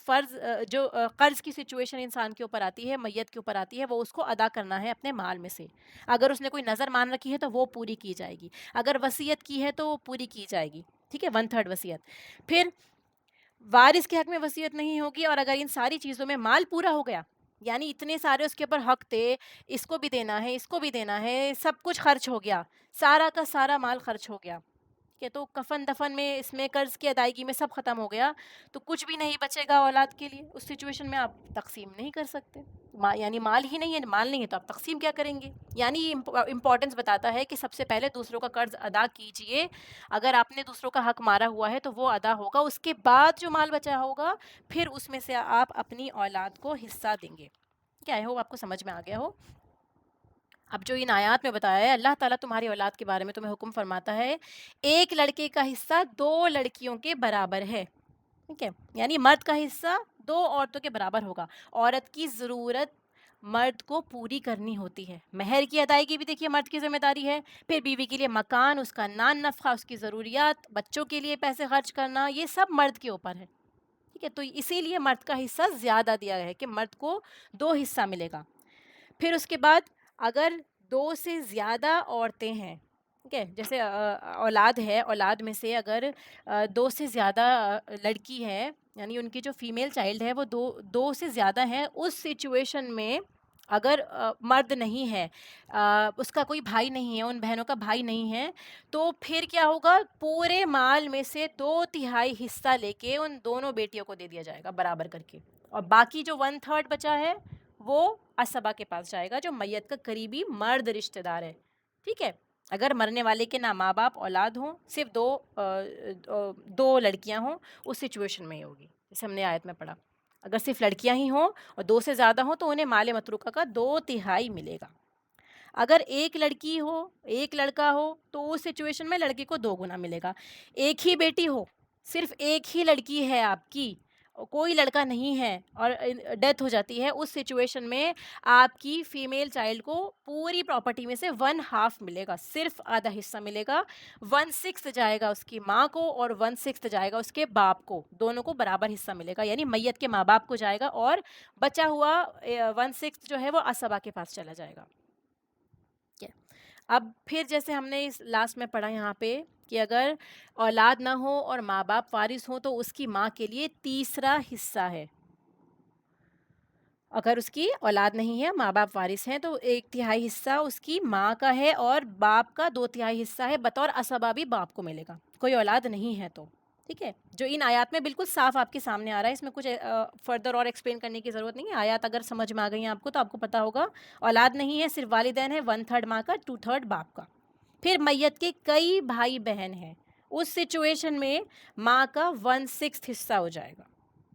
قرض کی سچویشن انسان کے اوپر آتی ہے، میت کے اوپر آتی ہے، وہ اس کو ادا کرنا ہے اپنے مال میں سے. اگر اس نے کوئی نظر مان رکھی ہے تو وہ پوری کی جائے گی، اگر وصیت کی ہے تو وہ پوری کی جائے گی. ٹھیک ہے، 1/3 وصیت. پھر وارث کے حق میں وصیت نہیں ہوگی، اور اگر ان ساری چیزوں میں مال پورا ہو گیا، یعنی اتنے سارے اس کے اوپر حق تھے، اس کو بھی دینا ہے، اس کو بھی دینا ہے، سب کچھ خرچ ہو گیا، سارا کا سارا مال خرچ ہو گیا کہ تو کفن دفن میں، اس میں قرض کی ادائیگی میں سب ختم ہو گیا، تو کچھ بھی نہیں بچے گا اولاد کے لیے. اس سچویشن میں آپ تقسیم نہیں کر سکتے. یعنی مال ہی نہیں ہے، مال نہیں ہے تو آپ تقسیم کیا کریں گے؟ یعنی یہ امپورٹنس بتاتا ہے کہ سب سے پہلے دوسروں کا قرض ادا کیجئے. اگر آپ نے دوسروں کا حق مارا ہوا ہے تو وہ ادا ہوگا، اس کے بعد جو مال بچا ہوگا پھر اس میں سے آپ اپنی اولاد کو حصہ دیں گے. کیا ہے، آپ کو سمجھ میں آ گیا ہو؟ اب جو ان آیات میں بتایا ہے، اللہ تعالیٰ تمہاری اولاد کے بارے میں تمہیں حکم فرماتا ہے، ایک لڑکے کا حصہ 2 لڑکیوں کے برابر ہے. ٹھیک ہے، یعنی مرد کا حصہ 2 عورتوں کے برابر ہوگا. عورت کی ضرورت مرد کو پوری کرنی ہوتی ہے. مہر کی ادائیگی بھی دیکھیے مرد کی ذمہ داری ہے. پھر بیوی کے لیے مکان، اس کا نان نفقہ، اس کی ضروریات، بچوں کے لیے پیسے خرچ کرنا، یہ سب مرد کے اوپر ہے. ٹھیک ہے، تو اسی لیے مرد کا حصہ زیادہ دیا ہے کہ مرد کو 2 حصہ ملے گا. پھر اس کے بعد اگر 2 سے زیادہ عورتیں ہیں، ٹھیک ہے، جیسے اولاد ہے، اولاد میں سے اگر 2 سے زیادہ لڑکی ہے، یعنی ان کی جو فیمیل چائلڈ ہے وہ 2 سے زیادہ ہیں، اس سچویشن میں اگر مرد نہیں ہے، اس کا کوئی بھائی نہیں ہے، ان بہنوں کا بھائی نہیں ہے، تو پھر کیا ہوگا؟ پورے مال میں سے 2/3 حصہ لے کے ان دونوں بیٹیوں کو دے دیا جائے گا برابر کر کے، اور باقی جو 1/3 بچا ہے وہ اسبا کے پاس جائے گا، جو میت کا قریبی مرد رشتہ دار ہے. ٹھیک ہے، اگر مرنے والے کے نہ ماں باپ اولاد ہوں، صرف 2 لڑکیاں ہوں، اس سچویشن میں ہی ہوگی جیسے ہم نے آیت میں پڑھا. اگر صرف لڑکیاں ہی ہوں اور 2 سے زیادہ ہوں تو انہیں مال متروکہ کا 2/3 ملے گا. اگر ایک لڑکی ہو، ایک لڑکا ہو، تو اس سچویشن میں لڑکی کو 2 گنا ملے گا. ایک ہی بیٹی ہو، صرف ایک ہی لڑکی ہے آپ کی، کوئی لڑکا نہیں ہے، اور ڈیتھ ہو جاتی ہے، اس سچویشن میں آپ کی فیمیل چائلڈ کو پوری پراپرٹی میں سے 1/2 ملے گا، صرف آدھا حصہ ملے گا. 1/6 جائے گا اس کی ماں کو، اور 1/6 جائے گا اس کے باپ کو، دونوں کو برابر حصہ ملے گا. یعنی میت کے ماں باپ کو جائے گا، اور بچا ہوا 1/6 جو ہے وہ اسبا کے پاس چلا جائے گا. اب پھر جیسے ہم نے اس لاسٹ میں پڑھا یہاں پہ کہ اگر اولاد نہ ہو اور ماں باپ وارث ہوں تو اس کی ماں کے لیے تیسرا حصہ ہے. اگر اس کی اولاد نہیں ہے، ماں باپ وارث ہیں، تو 1/3 حصہ اس کی ماں کا ہے، اور باپ کا 2/3 حصہ ہے، بطور اسبا بھی باپ کو ملے گا، کوئی اولاد نہیں ہے تو. ٹھیک ہے، جو ان آیات میں بالکل صاف آپ کے سامنے آ رہا ہے، اس میں کچھ فردر اور ایکسپلین کرنے کی ضرورت نہیں ہے. آیات اگر سمجھ میں آ گئی ہیں آپ کو تو آپ کو پتا ہوگا اولاد نہیں ہے، صرف والدین ہے، 1/3 ماں کا، 2/3 باپ کا. پھر میت کے کئی بھائی بہن ہیں، اس سچویشن میں ماں کا 1/6 حصہ ہو جائے گا،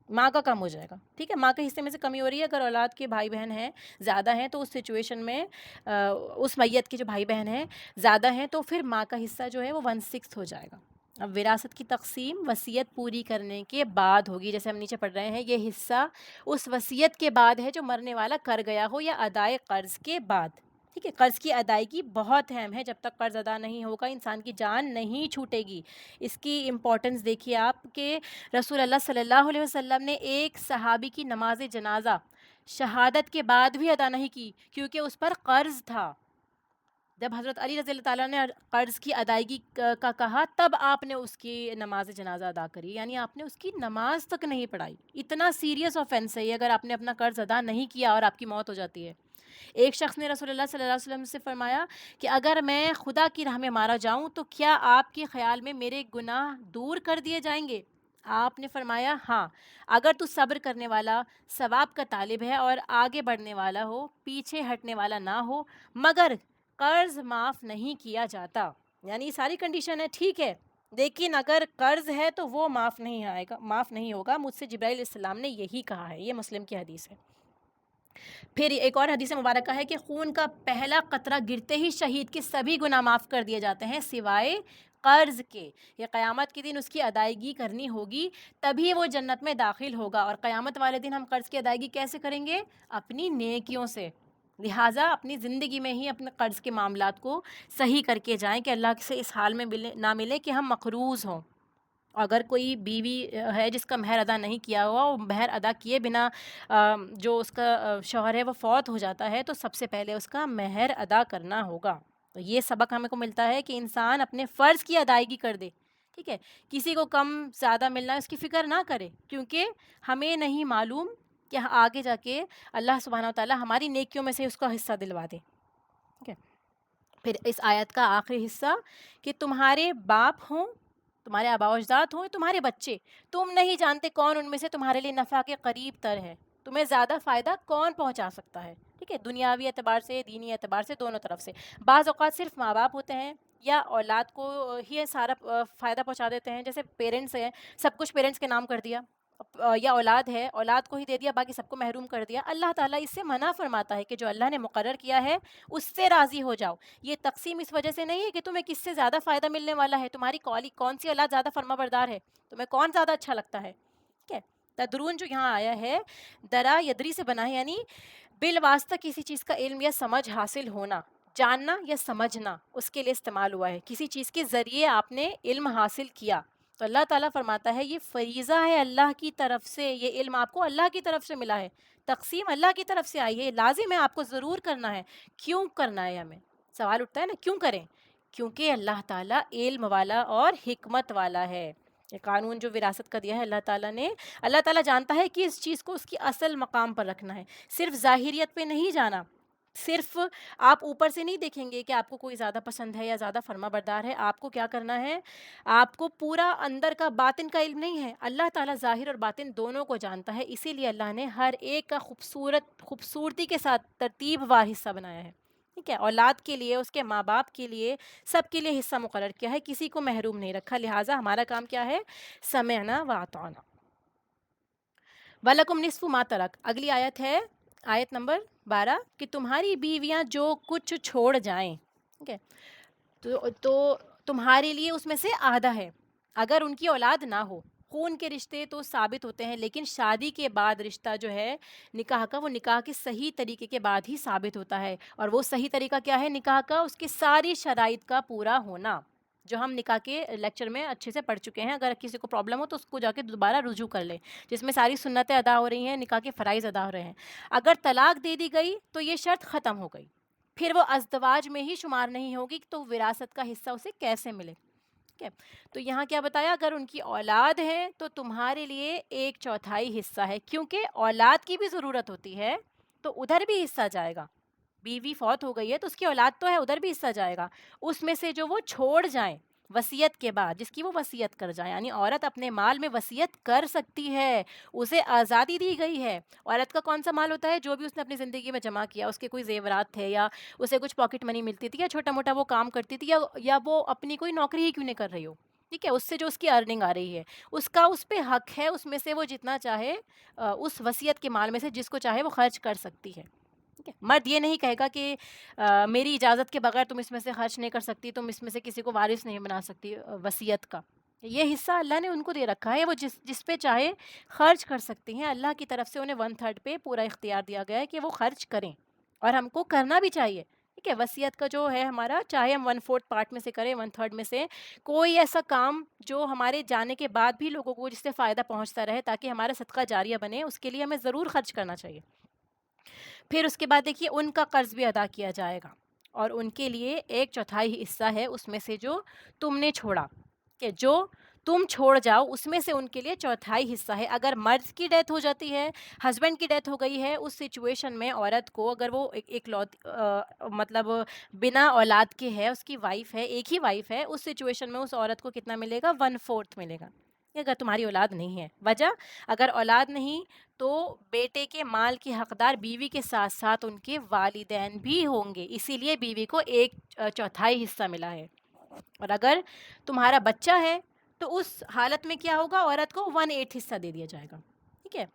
ماں کا کم ہو جائے گا. ٹھیک ہے، ماں کے حصے میں سے کمی ہو رہی ہے. اگر اولاد کے بھائی بہن ہیں زیادہ ہیں تو اس سچویشن میں اس میت کے جو بھائی بہن ہیں زیادہ ہیں تو پھر ماں کا حصہ جو ہے وہ 1/6 ہو جائے گا. اب وراثت کی تقسیم وصیت پوری کرنے کے بعد ہوگی، جیسے ہم نیچے پڑھ رہے ہیں، یہ حصہ اس وصیت کے بعد ہے جو مرنے والا کر گیا ہو یا ادائے قرض کے بعد. ٹھیک ہے، قرض کی ادائیگی بہت اہم ہے، جب تک قرض ادا نہیں ہوگا انسان کی جان نہیں چھوٹے گی. اس کی امپورٹنس دیکھیے آپ کہ رسول اللہ صلی اللہ علیہ وسلم نے ایک صحابی کی نماز جنازہ شہادت کے بعد بھی ادا نہیں کی، کیونکہ اس پر قرض تھا. جب حضرت علی رضی اللہ تعالیٰ نے قرض کی ادائیگی کا کہا، تب آپ نے اس کی نماز جنازہ ادا کری، یعنی آپ نے اس کی نماز تک نہیں پڑھائی. اتنا سیریس آفینس ہے یہ اگر آپ نے اپنا قرض ادا نہیں کیا اور آپ کی موت ہو جاتی ہے. ایک شخص نے رسول اللہ صلی اللہ علیہ وسلم سے فرمایا کہ اگر میں خدا کی راہ میں مارا جاؤں تو کیا آپ کے خیال میں میرے گناہ دور کر دیے جائیں گے؟ آپ نے فرمایا ہاں، اگر تو صبر کرنے والا، ثواب کا طالب ہے اور آگے بڑھنے والا ہو، پیچھے ہٹنے والا نہ ہو، مگر قرض معاف نہیں کیا جاتا. یعنی ساری کنڈیشن ہے، ٹھیک ہے، لیکن اگر قرض ہے تو وہ معاف نہیں آئے گا، معاف نہیں ہوگا. مجھ سے جبرائیل علیہ السلام نے یہی کہا ہے. یہ مسلم کی حدیث ہے. پھر ایک اور حدیث مبارکہ ہے کہ خون کا پہلا قطرہ گرتے ہی شہید کے سبھی گناہ معاف کر دیے جاتے ہیں سوائے قرض کے. یہ قیامت کے دن اس کی ادائیگی کرنی ہوگی، تبھی وہ جنت میں داخل ہوگا. اور قیامت والے دن ہم قرض کی ادائیگی کیسے کریں گے؟ اپنی نیکیوں سے. لہٰذا اپنی زندگی میں ہی اپنے قرض کے معاملات کو صحیح کر کے جائیں کہ اللہ سے اس حال میں نہ ملے کہ ہم مقروض ہوں. اگر کوئی بیوی ہے جس کا مہر ادا نہیں کیا ہوا، وہ مہر ادا کیے بنا جو اس کا شوہر ہے وہ فوت ہو جاتا ہے، تو سب سے پہلے اس کا مہر ادا کرنا ہوگا۔ تو یہ سبق ہمیں کو ملتا ہے کہ انسان اپنے فرض کی ادائیگی کر دے، ٹھیک ہے، کسی کو کم زیادہ ملنا ہے اس کی فکر نہ کرے، کیونکہ ہمیں نہیں معلوم کہ آگے جا کے اللہ سبحانہ و تعالیٰ ہماری نیکیوں میں سے اس کا حصہ دلوا دے، ٹھیک ہے۔ پھر اس آیت کا آخری حصہ کہ تمہارے باپ ہوں، تمہارے آباء و اجداد ہوں، تمہارے بچے، تم نہیں جانتے کون ان میں سے تمہارے لیے نفع کے قریب تر ہے، تمہیں زیادہ فائدہ کون پہنچا سکتا ہے، ٹھیک ہے، دنیاوی اعتبار سے، دینی اعتبار سے، دونوں طرف سے۔ بعض اوقات صرف ماں باپ ہوتے ہیں یا اولاد کو ہی سارا فائدہ پہنچا دیتے ہیں، جیسے پیرنٹس ہیں، سب کچھ پیرنٹس کے نام کر دیا، یا اولاد ہے، اولاد کو ہی دے دیا، باقی سب کو محروم کر دیا۔ اللہ تعالیٰ اس سے منع فرماتا ہے کہ جو اللہ نے مقرر کیا ہے اس سے راضی ہو جاؤ۔ یہ تقسیم اس وجہ سے نہیں ہے کہ تمہیں کس سے زیادہ فائدہ ملنے والا ہے، تمہاری کون سی اولاد زیادہ فرما بردار ہے، تمہیں کون زیادہ اچھا لگتا ہے، ٹھیک ہے۔ تدرون جو یہاں آیا ہے درا یدری سے بنا ہے، یعنی بالواسطہ کسی چیز کا علم یا سمجھ حاصل ہونا، جاننا یا سمجھنا، اس کے لیے استعمال ہوا ہے، کسی چیز کے ذریعے آپ نے علم حاصل کیا۔ تو اللہ تعالیٰ فرماتا ہے یہ فریضہ ہے اللہ کی طرف سے، یہ علم آپ کو اللہ کی طرف سے ملا ہے، تقسیم اللہ کی طرف سے آئی ہے، لازم ہے آپ کو ضرور کرنا ہے۔ کیوں کرنا ہے ہمیں؟ سوال اٹھتا ہے نا، کیوں کریں؟ کیونکہ اللہ تعالیٰ علم والا اور حکمت والا ہے۔ یہ قانون جو وراثت کا دیا ہے اللہ تعالیٰ نے، اللہ تعالیٰ جانتا ہے کہ اس چیز کو اس کی اصل مقام پر رکھنا ہے، صرف ظاہریت پہ نہیں جانا، صرف آپ اوپر سے نہیں دیکھیں گے کہ آپ کو کوئی زیادہ پسند ہے یا زیادہ فرما بردار ہے، آپ کو کیا کرنا ہے، آپ کو پورا اندر کا باطن کا علم نہیں ہے، اللہ تعالیٰ ظاہر اور باطن دونوں کو جانتا ہے، اسی لیے اللہ نے ہر ایک کا خوبصورتی کے ساتھ ترتیب وار حصہ بنایا ہے، ٹھیک ہے، اولاد کے لیے، اس کے ماں باپ کے لیے، سب کے لیے حصہ مقرر کیا ہے، کسی کو محروم نہیں رکھا، لہٰذا ہمارا کام کیا ہے، سمعنا واطعنا۔ وَلَكُمْ نِصْفُ مَا تَرَكَ، اگلی آیت ہے آیت نمبر 12 کہ تمہاری بیویاں جو کچھ چھوڑ جائیں، ٹھیک ہے، تو تمہارے لیے اس میں سے آدھا ہے، اگر ان کی اولاد نہ ہو۔ خون کے رشتے تو ثابت ہوتے ہیں، لیکن شادی کے بعد رشتہ جو ہے نکاح کا، وہ نکاح کے صحیح طریقے کے بعد ہی ثابت ہوتا ہے، اور وہ صحیح طریقہ کیا ہے نکاح کا، اس کی ساری شرائط کا پورا ہونا، جو ہم نکاح کے لیکچر میں اچھے سے پڑھ چکے ہیں، اگر کسی کو پرابلم ہو تو اس کو جا کے دوبارہ رجوع کر لے، جس میں ساری سنتیں ادا ہو رہی ہیں، نکاح کے فرائض ادا ہو رہے ہیں۔ اگر طلاق دے دی گئی تو یہ شرط ختم ہو گئی، پھر وہ ازدواج میں ہی شمار نہیں ہوگی، تو وراثت کا حصہ اسے کیسے ملے، ٹھیک ہے۔ تو یہاں کیا بتایا، اگر ان کی اولاد ہے تو تمہارے لیے 1/4 حصہ ہے، کیونکہ اولاد کی بھی ضرورت ہوتی ہے، تو ادھر بھی حصہ جائے گا، بیوی فوت ہو گئی ہے تو اس کی اولاد تو ہے، ادھر بھی حصہ جائے گا، اس میں سے جو وہ چھوڑ جائیں وصیت کے بعد، جس کی وہ وصیت کر جائیں، یعنی عورت اپنے مال میں وصیت کر سکتی ہے، اسے آزادی دی گئی ہے۔ عورت کا کون سا مال ہوتا ہے؟ جو بھی اس نے اپنی زندگی میں جمع کیا، اس کے کوئی زیورات تھے، یا اسے کچھ پاکٹ منی ملتی تھی، یا چھوٹا موٹا وہ کام کرتی تھی، یا وہ اپنی کوئی نوکری ہی کیوں نہیں کر رہی ہو، ٹھیک ہے، اس سے جو اس کی ارننگ آ رہی ہے، اس کا اس پہ حق ہے، اس میں سے وہ جتنا چاہے اس وصیت کے مال میں سے جس کو چاہے وہ خرچ کر سکتی ہے، ٹھیک ہے۔ مرد یہ نہیں کہے گا کہ میری اجازت کے بغیر تم اس میں سے خرچ نہیں کر سکتی، تم اس میں سے کسی کو وارث نہیں بنا سکتی وصیت کا، یہ حصہ اللہ نے ان کو دے رکھا ہے، وہ جس پہ چاہے خرچ کر سکتی ہیں، اللہ کی طرف سے انہیں 1/3 پہ پورا اختیار دیا گیا ہے کہ وہ خرچ کریں، اور ہم کو کرنا بھی چاہیے، ٹھیک ہے۔ وصیت کا جو ہے ہمارا، چاہے ہم 1/4 پارٹ میں سے کریں، 1/3 میں سے کوئی ایسا کام جو ہمارے جانے کے بعد بھی لوگوں کو جس سے فائدہ پہنچتا رہے تاکہ ہمارا صدقہ جاریہ بنے، اس کے لیے ہمیں ضرور خرچ کرنا چاہیے۔ پھر اس کے بعد دیکھیے ان کا قرض بھی ادا کیا جائے گا، اور ان کے لیے 1/4 حصہ ہے اس میں سے جو تم نے چھوڑا، کہ جو تم چھوڑ جاؤ اس میں سے ان کے لیے 1/4 حصہ ہے۔ اگر مرد کی ڈیتھ ہو جاتی ہے، ہسبینڈ کی ڈیتھ ہو گئی ہے، اس سچویشن میں عورت کو، اگر وہ مطلب بنا اولاد کے ہے، اس کی وائف ہے، ایک ہی وائف ہے، اس سچویشن میں اس عورت کو کتنا ملے گا؟ 1/4 ملے گا، اگر تمہاری اولاد نہیں ہے۔ وجہ، اگر اولاد نہیں تو بیٹے کے مال کے حقدار بیوی کے ساتھ ساتھ ان کے والدین بھی ہوں گے، اسی لیے بیوی کو 1/4 حصہ ملا ہے۔ اور اگر تمہارا بچہ ہے تو اس حالت میں کیا ہوگا؟ عورت کو 1/8 حصہ دے دیا جائے گا، ٹھیک ہے۔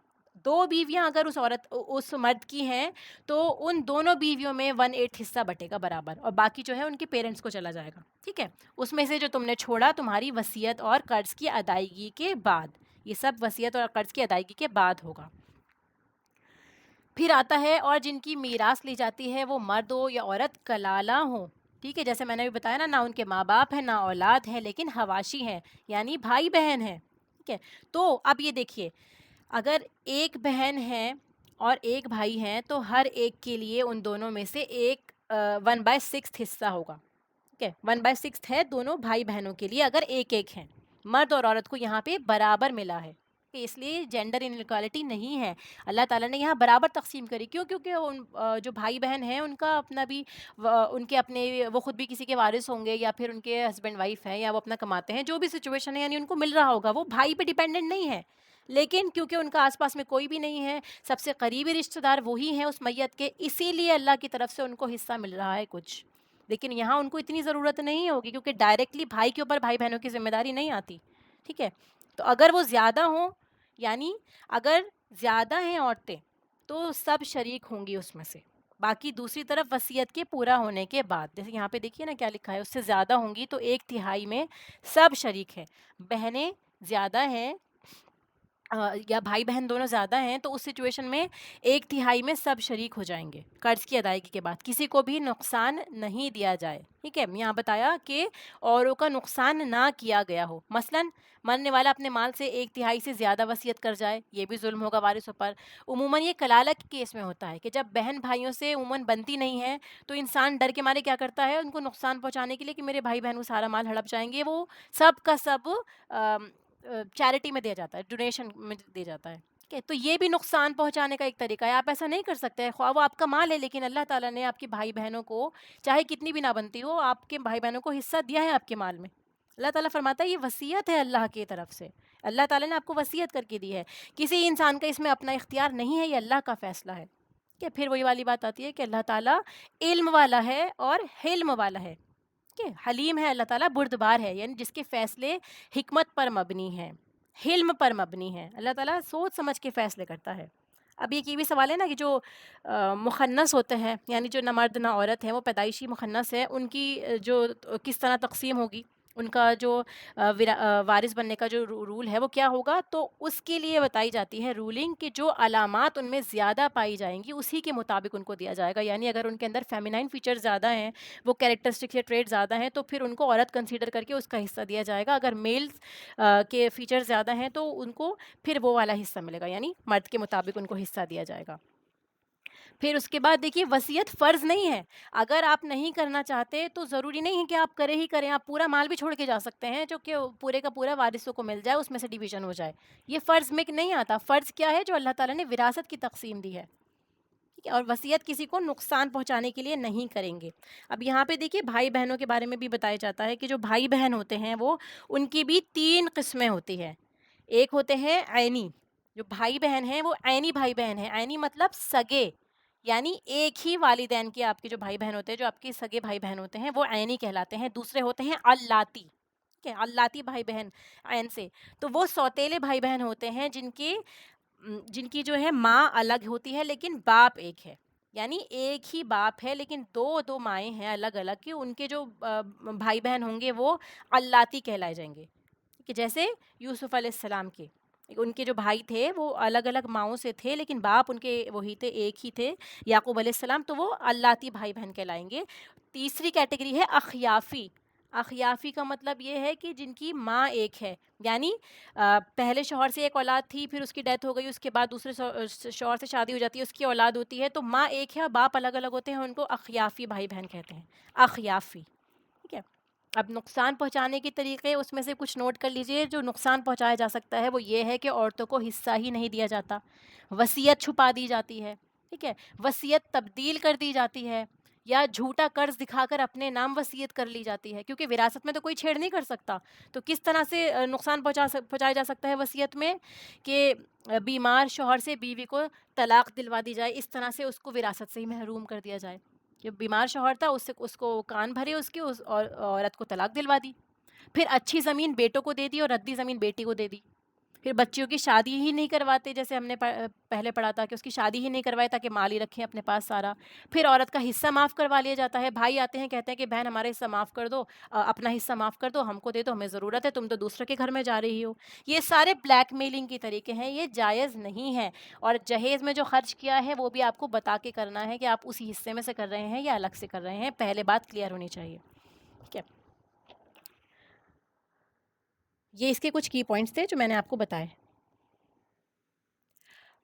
2 بیویاں اگر اس مرد کی ہیں تو ان دونوں بیویوں میں 1/8 حصہ بٹے گا برابر، اور باقی جو ہے ان کے پیرنٹس کو چلا جائے گا، ٹھیک ہے۔ اس میں سے جو تم نے چھوڑا تمہاری وصیت اور قرض کی ادائیگی کے بعد، یہ سب وصیت اور قرض کی ادائیگی کے بعد ہوگا۔ پھر آتا ہے اور جن کی میراث لی جاتی ہے وہ مرد ہو یا عورت کلالہ ہوں، ٹھیک ہے، جیسے میں نے بھی بتایا نا، نہ ان کے ماں باپ ہیں نہ اولاد ہے، لیکن حواشی ہیں یعنی بھائی بہن ہیں. ٹھیک ہے، تو اب یہ دیکھیے، اگر ایک بہن ہے اور ایک بھائی ہیں تو ہر ایک کے لیے ان دونوں میں سے ایک 1/6 حصہ ہوگا. ٹھیک ہے، 1/6 ہے دونوں بھائی بہنوں کے لیے اگر ایک ایک ہیں. مرد اور عورت کو یہاں پہ برابر ملا ہے، کہ اس لیے جینڈر انیکوالٹی نہیں ہے. اللہ تعالیٰ نے یہاں برابر تقسیم کری. کیوں؟ کیونکہ جو بھائی بہن ہیں ان کا اپنا بھی ان کے اپنے، وہ خود بھی کسی کے وارث ہوں گے، یا پھر ان کے ہسبینڈ وائف ہیں، یا وہ اپنا کماتے ہیں، جو بھی سچویشن ہے یعنی ان کو مل رہا ہوگا. وہ بھائی پہ ڈیپینڈنٹ نہیں ہے، لیکن کیونکہ ان کا آس پاس میں کوئی بھی نہیں ہے، سب سے قریبی رشتہ دار وہی ہیں اس میت کے، اسی لیے اللہ کی طرف سے ان کو حصہ مل رہا ہے کچھ. لیکن یہاں ان کو اتنی ضرورت نہیں ہوگی، کیونکہ ڈائریکٹلی بھائی کے اوپر بھائی بہنوں کی ذمہ داری نہیں آتی. ٹھیک ہے، تو اگر وہ زیادہ ہوں، یعنی اگر زیادہ ہیں عورتیں تو سب شریک ہوں گی اس میں سے. باقی دوسری طرف وصیت کے پورا ہونے کے بعد، جیسے یہاں پہ دیکھیے نا کیا لکھا ہے، اس سے زیادہ ہوں گی تو 1/3 میں سب شریک ہیں. بہنیں زیادہ ہیں یا بھائی بہن دونوں زیادہ ہیں تو اس سچویشن میں 1/3 میں سب شریک ہو جائیں گے قرض کی ادائیگی کے بعد. کسی کو بھی نقصان نہیں دیا جائے. ٹھیک ہے، یہاں بتایا کہ اوروں کا نقصان نہ کیا گیا ہو. مثلاً مرنے والا اپنے مال سے 1/3 سے زیادہ وصیت کر جائے، یہ بھی ظلم ہوگا وارثوں پر. عموماً یہ کلالہ کے کیس میں ہوتا ہے کہ جب بہن بھائیوں سے عموماً بنتی نہیں ہے تو انسان ڈر کے مارے کیا کرتا ہے، ان کو نقصان پہنچانے کے لیے کہ میرے بھائی بہن کو سارا مال ہڑپ جائیں گے، وہ سب کا سب چیریٹی میں دیا جاتا ہے، ڈونیشن میں دیا جاتا ہے. ٹھیک ہے، تو یہ بھی نقصان پہنچانے کا ایک طریقہ ہے. آپ ایسا نہیں کر سکتے، خواہ وہ آپ کا مال ہے، لیکن اللہ تعالیٰ نے آپ کے بھائی بہنوں کو، چاہے کتنی بھی نہ بنتی ہو، آپ کے بھائی بہنوں کو حصہ دیا ہے آپ کے مال میں. اللہ تعالیٰ فرماتا ہے یہ وصیت ہے اللہ کی طرف سے، اللہ تعالیٰ نے آپ کو وصیت کر کے دی ہے. کسی انسان کا اس میں اپنا اختیار نہیں ہے، یہ اللہ کا فیصلہ ہے. کہ پھر وہی والی بات آتی ہے کہ اللہ تعالیٰ علم والا ہے اور حلم والا ہے. کہ حلیم ہے اللہ تعالیٰ، بردبار ہے، یعنی جس کے فیصلے حکمت پر مبنی ہیں، حلم پر مبنی ہیں. اللہ تعالیٰ سوچ سمجھ کے فیصلے کرتا ہے. اب ایک یہ بھی سوال ہے نا کہ جو مخنث ہوتے ہیں، یعنی جو نہ مرد نہ عورت ہیں، وہ پیدائشی مخنث ہے، ان کی جو کس طرح تقسیم ہوگی، ان کا جو وارث بننے کا جو رول ہے وہ کیا ہوگا. تو اس کے لیے بتائی جاتی ہے رولنگ کہ جو علامات ان میں زیادہ پائی جائیں گی اسی کے مطابق ان کو دیا جائے گا. یعنی اگر ان کے اندر فیمینائن فیچر زیادہ ہیں، وہ کیریکٹرسٹکس یا ٹریٹ زیادہ ہیں، تو پھر ان کو عورت کنسیڈر کر کے اس کا حصہ دیا جائے گا. اگر میلز کے فیچر زیادہ ہیں تو ان کو پھر وہ والا حصہ ملے گا، یعنی مرد کے مطابق ان کو حصہ دیا جائے گا. پھر اس کے بعد دیکھیے وصیت فرض نہیں ہے. اگر آپ نہیں کرنا چاہتے تو ضروری نہیں ہے کہ آپ کرے ہی کریں، آپ پورا مال بھی چھوڑ کے جا سکتے ہیں جو کہ پورے کا پورا وارثوں کو مل جائے، اس میں سے ڈویژن ہو جائے. یہ فرض میں نہیں آتا. فرض کیا ہے؟ جو اللہ تعالیٰ نے وراثت کی تقسیم دی ہے. ٹھیک ہے، اور وصیت کسی کو نقصان پہنچانے کے لیے نہیں کریں گے. اب یہاں پہ دیکھیے بھائی بہنوں کے بارے میں بھی بتایا جاتا ہے کہ جو بھائی بہن ہوتے ہیں وہ، ان کی بھی 3 قسمیں ہوتی ہیں. ایک ہوتے ہیں عینی، جو بھائی بہن ہیں وہ عینی بھائی بہن ہیں. عینی مطلب سگے، یعنی ایک ہی والدین کے آپ کے جو بھائی بہن ہوتے ہیں، جو آپ کے سگے بھائی بہن ہوتے ہیں، وہ عینی کہلاتے ہیں. دوسرے ہوتے ہیں اللاتی. ٹھیک ہے، اللاتی بھائی بہن عین سے، تو وہ سوتیلے بھائی بہن ہوتے ہیں جن کی جو ہے ماں الگ ہوتی ہے لیکن باپ ایک ہے. یعنی ایک ہی باپ ہے لیکن دو دو مائیں ہیں الگ الگ کی. ان کے جو بھائی بہن ہوں گے وہ اللاتی کہلائے جائیں گے. کہ جیسے یوسف علیہ السلام کے، ان کے جو بھائی تھے وہ الگ الگ ماؤں سے تھے لیکن باپ ان کے وہی تھے، ایک ہی تھے، یعقوب علیہ السلام، تو وہ اللاتی بھائی بہن کہلائیں گے. تیسری کیٹیگری ہے اخیافی. اخیافی کا مطلب یہ ہے کہ جن کی ماں ایک ہے، یعنی پہلے شوہر سے ایک اولاد تھی، پھر اس کی ڈیتھ ہو گئی، اس کے بعد دوسرے شوہر سے شادی ہو جاتی ہے، اس کی اولاد ہوتی ہے، تو ماں ایک ہے اور باپ الگ الگ ہوتے ہیں. ان کو اخیافی بھائی بہن کہتے ہیں، اخیافی. ٹھیک ہے، اب نقصان پہنچانے کے طریقے اس میں سے کچھ نوٹ کر لیجئے. جو نقصان پہنچایا جا سکتا ہے وہ یہ ہے کہ عورتوں کو حصہ ہی نہیں دیا جاتا، وصیت چھپا دی جاتی ہے. ٹھیک ہے، وصیت تبدیل کر دی جاتی ہے، یا جھوٹا قرض دکھا کر اپنے نام وصیت کر لی جاتی ہے. کیونکہ وراثت میں تو کوئی چھیڑ نہیں کر سکتا، تو کس طرح سے نقصان پہنچایا جا سکتا ہے وصیت میں؟ کہ بیمار شوہر سے بیوی کو طلاق دلوا دی جائے، اس طرح سے اس کو وراثت سے ہی محروم کر دیا جائے. کہ بیمار شوہر تھا، اس کو کان بھرے، اس کے عورت کو طلاق دلوا دی. پھر اچھی زمین بیٹوں کو دے دی اور ردی زمین بیٹی کو دے دی. پھر بچیوں کی شادی ہی نہیں کرواتے، جیسے ہم نے پہلے پڑھا تھا کہ اس کی شادی ہی نہیں کروائے تاکہ مال ہی رکھیں اپنے پاس سارا. پھر عورت کا حصہ معاف کروا لیا جاتا ہے، بھائی آتے ہیں کہتے ہیں کہ بہن ہمارا حصہ معاف کر دو، اپنا حصہ معاف کر دو، ہم کو دے دو، ہمیں ضرورت ہے، تم تو دوسرے کے گھر میں جا رہی ہو. یہ سارے بلیک میلنگ کے طریقے ہیں، یہ جائز نہیں ہے. اور جہیز میں جو خرچ کیا ہے وہ بھی آپ کو بتا کے کرنا ہے کہ آپ اسی حصے میں سے کر رہے ہیں یا الگ سے کر رہے ہیں، پہلے بات کلیئر ہونی چاہیے. ٹھیک ہے، یہ اس کے کچھ کی پوائنٹس تھے جو میں نے آپ کو بتائے.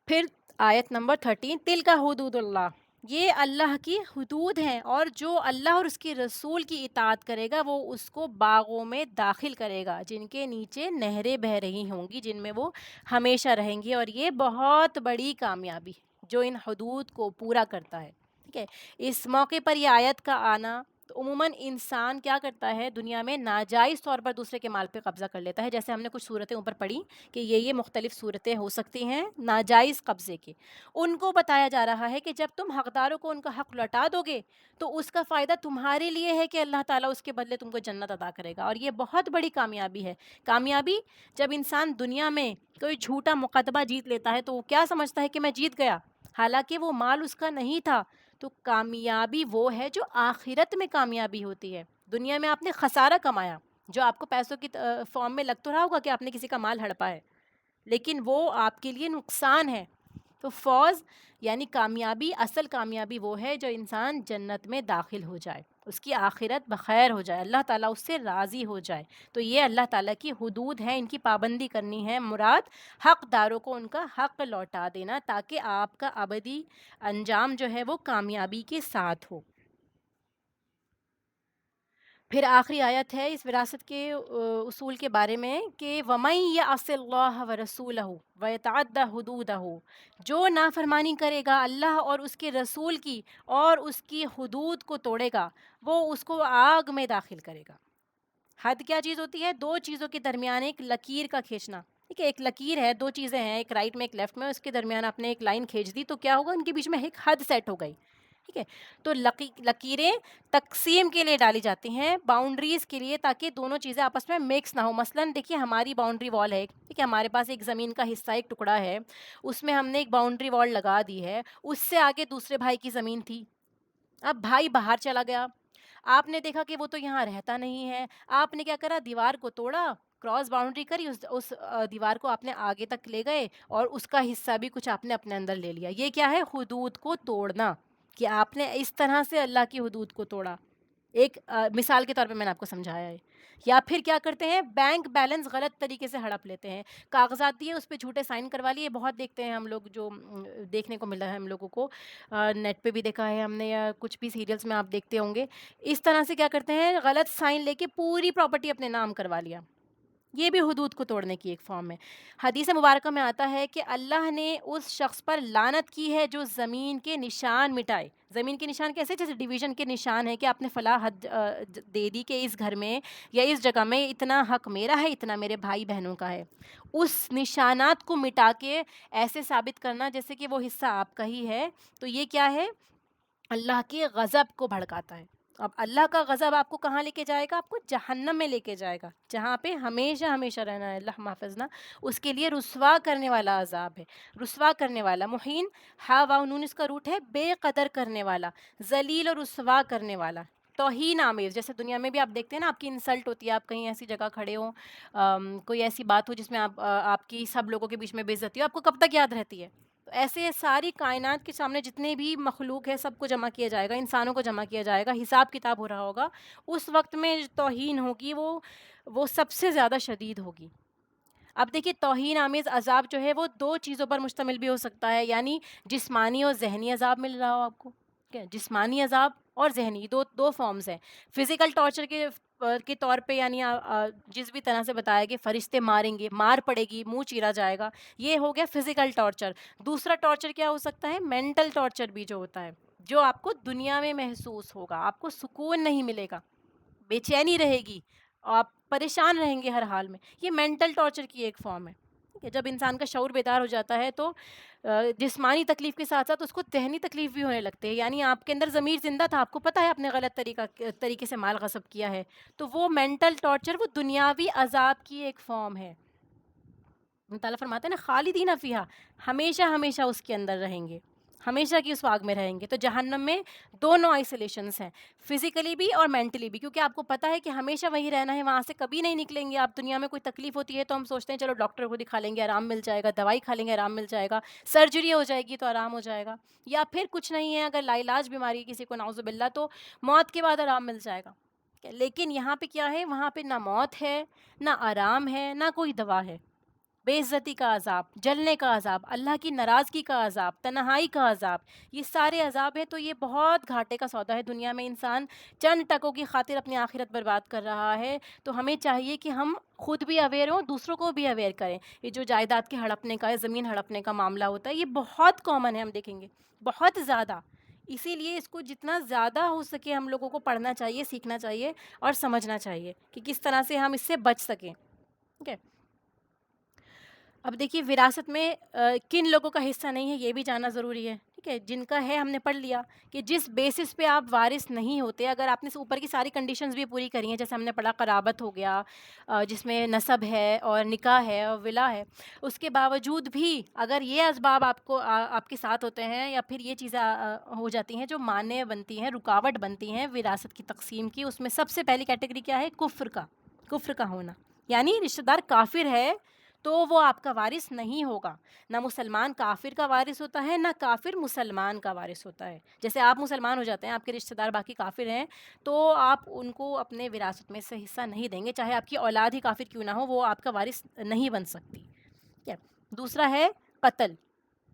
پھر آیت نمبر 13، تل کا حدود اللہ، یہ اللہ کی حدود ہیں، اور جو اللہ اور اس کے رسول کی اطاعت کرے گا وہ اس کو باغوں میں داخل کرے گا جن کے نیچے نہریں بہہ رہی ہوں گی، جن میں وہ ہمیشہ رہیں گے. اور یہ بہت بڑی کامیابی جو ان حدود کو پورا کرتا ہے. ٹھیک ہے، اس موقع پر یہ آیت کا آنا، تو عموماً انسان کیا کرتا ہے دنیا میں ناجائز طور پر دوسرے کے مال پہ قبضہ کر لیتا ہے. جیسے ہم نے کچھ صورتیں اوپر پڑھی کہ یہ مختلف صورتیں ہو سکتی ہیں ناجائز قبضے کی. ان کو بتایا جا رہا ہے کہ جب تم حقداروں کو ان کا حق لوٹا دو گے تو اس کا فائدہ تمہارے لیے ہے کہ اللہ تعالیٰ اس کے بدلے تم کو جنت عطا کرے گا. اور یہ بہت بڑی کامیابی ہے. کامیابی، جب انسان دنیا میں کوئی جھوٹا مقدمہ جیت لیتا ہے تو وہ کیا سمجھتا ہے کہ میں جیت گیا، حالانکہ وہ مال اس کا نہیں تھا. تو کامیابی وہ ہے جو آخرت میں کامیابی ہوتی ہے. دنیا میں آپ نے خسارہ کمایا جو آپ کو پیسوں کی فارم میں لگ تو رہا ہوگا کہ آپ نے کسی کا مال ہڑپا ہے، لیکن وہ آپ کے لیے نقصان ہے. تو فوز یعنی کامیابی، اصل کامیابی وہ ہے جو انسان جنت میں داخل ہو جائے، اس کی آخرت بخیر ہو جائے، اللہ تعالیٰ اس سے راضی ہو جائے. تو یہ اللہ تعالیٰ کی حدود ہیں، ان کی پابندی کرنی ہے. مراد حقداروں کو ان کا حق لوٹا دینا تاکہ آپ کا ابدی انجام جو ہے وہ کامیابی کے ساتھ ہو. پھر آخری آیت ہے اس وراثت کے اصول کے بارے میں کہ وَمَن يَعْصِ اللَّهَ وَرَسُولَهُ وَيَتَعَدَّ حُدُودَهُ، جو نافرمانی کرے گا اللہ اور اس کے رسول کی اور اس کی حدود کو توڑے گا، وہ اس کو آگ میں داخل کرے گا. حد کیا چیز ہوتی ہے؟ دو چیزوں کے درمیان ایک لکیر کا کھینچنا. ٹھیک ہے، ایک لکیر ہے، دو چیزیں ہیں، ایک رائٹ میں ایک لیفٹ میں، اس کے درمیان آپ نے ایک لائن کھینچ دی تو کیا ہوگا؟ ان کے بیچ میں ایک حد سیٹ ہو گئی. ٹھیک ہے، تو لکیریں تقسیم کے لیے ڈالی جاتی ہیں، باؤنڈریز کے لیے، تاکہ دونوں چیزیں آپس میں مکس نہ ہو. مثلاً دیکھیے ہماری باؤنڈری وال ہے، ٹھیک ہے، ہمارے پاس ایک زمین کا حصہ، ایک ٹکڑا ہے، اس میں ہم نے ایک باؤنڈری وال لگا دی ہے. اس سے آگے دوسرے بھائی کی زمین تھی، اب بھائی باہر چلا گیا، آپ نے دیکھا کہ وہ تو یہاں رہتا نہیں ہے، آپ نے کیا کرا؟ دیوار کو توڑا، کراس باؤنڈری کری، اس دیوار کو آپ نے آگے تک لے گئے اور اس کا حصہ بھی کچھ آپ نے اپنے اندر لے لیا. یہ کیا ہے؟ حدود کو توڑنا، کہ آپ نے اس طرح سے اللہ کی حدود کو توڑا. ایک مثال کے طور پہ میں نے آپ کو سمجھایا ہے. یا پھر کیا کرتے ہیں؟ بینک بیلنس غلط طریقے سے ہڑپ لیتے ہیں، کاغذات دیے، اس پہ جھوٹے سائن کروا لیے. بہت دیکھتے ہیں ہم لوگ، جو دیکھنے کو ملا ہے ہم لوگوں کو، نیٹ پہ بھی دیکھا ہے ہم نے، یا کچھ بھی سیریلز میں آپ دیکھتے ہوں گے. اس طرح سے کیا کرتے ہیں؟ غلط سائن لے کے پوری پراپرٹی اپنے نام کروا لیا. یہ بھی حدود کو توڑنے کی ایک فارم ہے. حدیث مبارکہ میں آتا ہے کہ اللہ نے اس شخص پر لعنت کی ہے جو زمین کے نشان مٹائے. زمین کے نشان کیسے؟ جیسے ڈویژن کے نشان ہے کہ آپ نے فلاں حد دے دی کہ اس گھر میں یا اس جگہ میں اتنا حق میرا ہے، اتنا میرے بھائی بہنوں کا ہے. اس نشانات کو مٹا کے ایسے ثابت کرنا جیسے کہ وہ حصہ آپ کا ہی ہے، تو یہ کیا ہے؟ اللہ کے غضب کو بھڑکاتا ہے. اب اللہ کا غضب آپ کو کہاں لے کے جائے گا؟ آپ کو جہنم میں لے کے جائے گا، جہاں پہ ہمیشہ ہمیشہ رہنا ہے. اللہ محفظنا. اس کے لیے رسوا کرنے والا عذاب ہے. رسوا کرنے والا، مہین ہا واو نون اس کا روٹ ہے، بے قدر کرنے والا، ذلیل اور رسوا کرنے والا، توہین آمیز. جیسے دنیا میں بھی آپ دیکھتے ہیں نا، آپ کی انسلٹ ہوتی ہے، آپ کہیں ایسی جگہ کھڑے ہوں، کوئی ایسی بات ہو جس میں آپ کی سب لوگوں کے بیچ میں بے عزتی ہو، آپ کو کب تک یاد رہتی ہے؟ تو ایسے ساری کائنات کے سامنے جتنے بھی مخلوق ہے سب کو جمع کیا جائے گا، انسانوں کو جمع کیا جائے گا، حساب کتاب ہو رہا ہوگا. اس وقت میں توہین ہوگی، وہ سب سے زیادہ شدید ہوگی. اب دیکھیے توہین آمیز عذاب جو ہے وہ دو چیزوں پر مشتمل بھی ہو سکتا ہے، یعنی جسمانی اور ذہنی عذاب مل رہا ہو آپ کو. ٹھیک ہے، جسمانی عذاب اور ذہنی، دو فارمز ہیں. فزیکل ٹارچر کے طور پہ، یعنی جس بھی طرح سے بتایا کہ فرشتے ماریں گے، مار پڑے گی، منہ چیرا جائے گا، یہ ہو گیا فزیکل ٹارچر. دوسرا ٹارچر کیا ہو سکتا ہے؟ مینٹل ٹارچر بھی جو ہوتا ہے، جو آپ کو دنیا میں محسوس ہوگا، آپ کو سکون نہیں ملے گا، بے چینی رہے گی، آپ پریشان رہیں گے ہر حال میں. یہ مینٹل ٹارچر کی ایک فارم ہے. ٹھیک ہے، جب انسان کا شعور بیدار ہو جاتا ہے تو جسمانی تکلیف کے ساتھ ساتھ اس کو ذہنی تکلیف بھی ہونے لگتے ہیں. یعنی آپ کے اندر ضمیر زندہ تھا، آپ کو پتہ ہے آپ نے غلط طریقے سے مال غصب کیا ہے، تو وہ مینٹل ٹارچر، وہ دنیاوی عذاب کی ایک فارم ہے. اللہ تعالیٰ فرماتے ہیں نا خالدین فیہا، ہمیشہ ہمیشہ اس کے اندر رہیں گے، ہمیشہ کی اس آگ میں رہیں گے. تو جہنم میں دونوں آئسولیشنس ہیں، فزیکلی بھی اور مینٹلی بھی، کیونکہ آپ کو پتہ ہے کہ ہمیشہ وہیں رہنا ہے، وہاں سے کبھی نہیں نکلیں گے آپ. دنیا میں کوئی تکلیف ہوتی ہے تو ہم سوچتے ہیں چلو ڈاکٹر کو دکھا لیں گے آرام مل جائے گا، دوائی کھا لیں گے آرام مل جائے گا، سرجری ہو جائے گی تو آرام ہو جائے گا، یا پھر کچھ نہیں ہے اگر لا علاج بیماری کسی کو نعوذ باللہ تو موت کے بعد آرام مل جائے گا. لیکن یہاں پہ کیا ہے، وہاں پہ نہ موت ہے، نہ آرام ہے، نہ کوئی دوا ہے. بے عزتی کا عذاب، جلنے کا عذاب، اللہ کی ناراضگی کا عذاب، تنہائی کا عذاب، یہ سارے عذاب ہے. تو یہ بہت گھاٹے کا سودا ہے. دنیا میں انسان چند ٹکوں کی خاطر اپنی آخرت برباد کر رہا ہے. تو ہمیں چاہیے کہ ہم خود بھی اویئر ہوں، دوسروں کو بھی اویئر کریں. یہ جو جائیداد کے ہڑپنے کا ہے، زمین ہڑپنے کا معاملہ ہوتا ہے، یہ بہت کامن ہے، ہم دیکھیں گے بہت زیادہ. اسی لیے اس کو جتنا زیادہ ہو سکے ہم لوگوں کو پڑھنا چاہیے، سیکھنا چاہیے اور سمجھنا چاہیے کہ کس طرح سے ہم اس سے بچ سکیں. ٹھیک ہے. اب دیکھیے وراثت میں کن لوگوں کا حصہ نہیں ہے یہ بھی جاننا ضروری ہے. ٹھیک ہے. جن کا ہے ہم نے پڑھ لیا کہ جس بیسس پہ آپ وارث نہیں ہوتے، اگر آپ نے اوپر کی ساری کنڈیشنز بھی پوری کری ہیں، جیسے ہم نے پڑھا قرابت ہو گیا، جس میں نسب ہے اور نکاح ہے اور ولا ہے، اس کے باوجود بھی اگر یہ اسباب آپ کو آپ کے ساتھ ہوتے ہیں یا پھر یہ چیزیں ہو جاتی ہیں جو مانع بنتی ہیں، رکاوٹ بنتی ہیں وراثت کی تقسیم کی، اس میں سب سے پہلی کیٹیگری کیا ہے؟ کفر کا ہونا. یعنی رشتہ دار کافر ہے تو وہ آپ کا وارث نہیں ہوگا. نہ مسلمان کافر کا وارث ہوتا ہے، نہ کافر مسلمان کا وارث ہوتا ہے. جیسے آپ مسلمان ہو جاتے ہیں، آپ کے رشتہ دار باقی کافر ہیں، تو آپ ان کو اپنے وراثت میں سے حصہ نہیں دیں گے، چاہے آپ کی اولاد ہی کافر کیوں نہ ہو، وہ آپ کا وارث نہیں بن سکتی. ٹھیک ہے. دوسرا ہے قتل،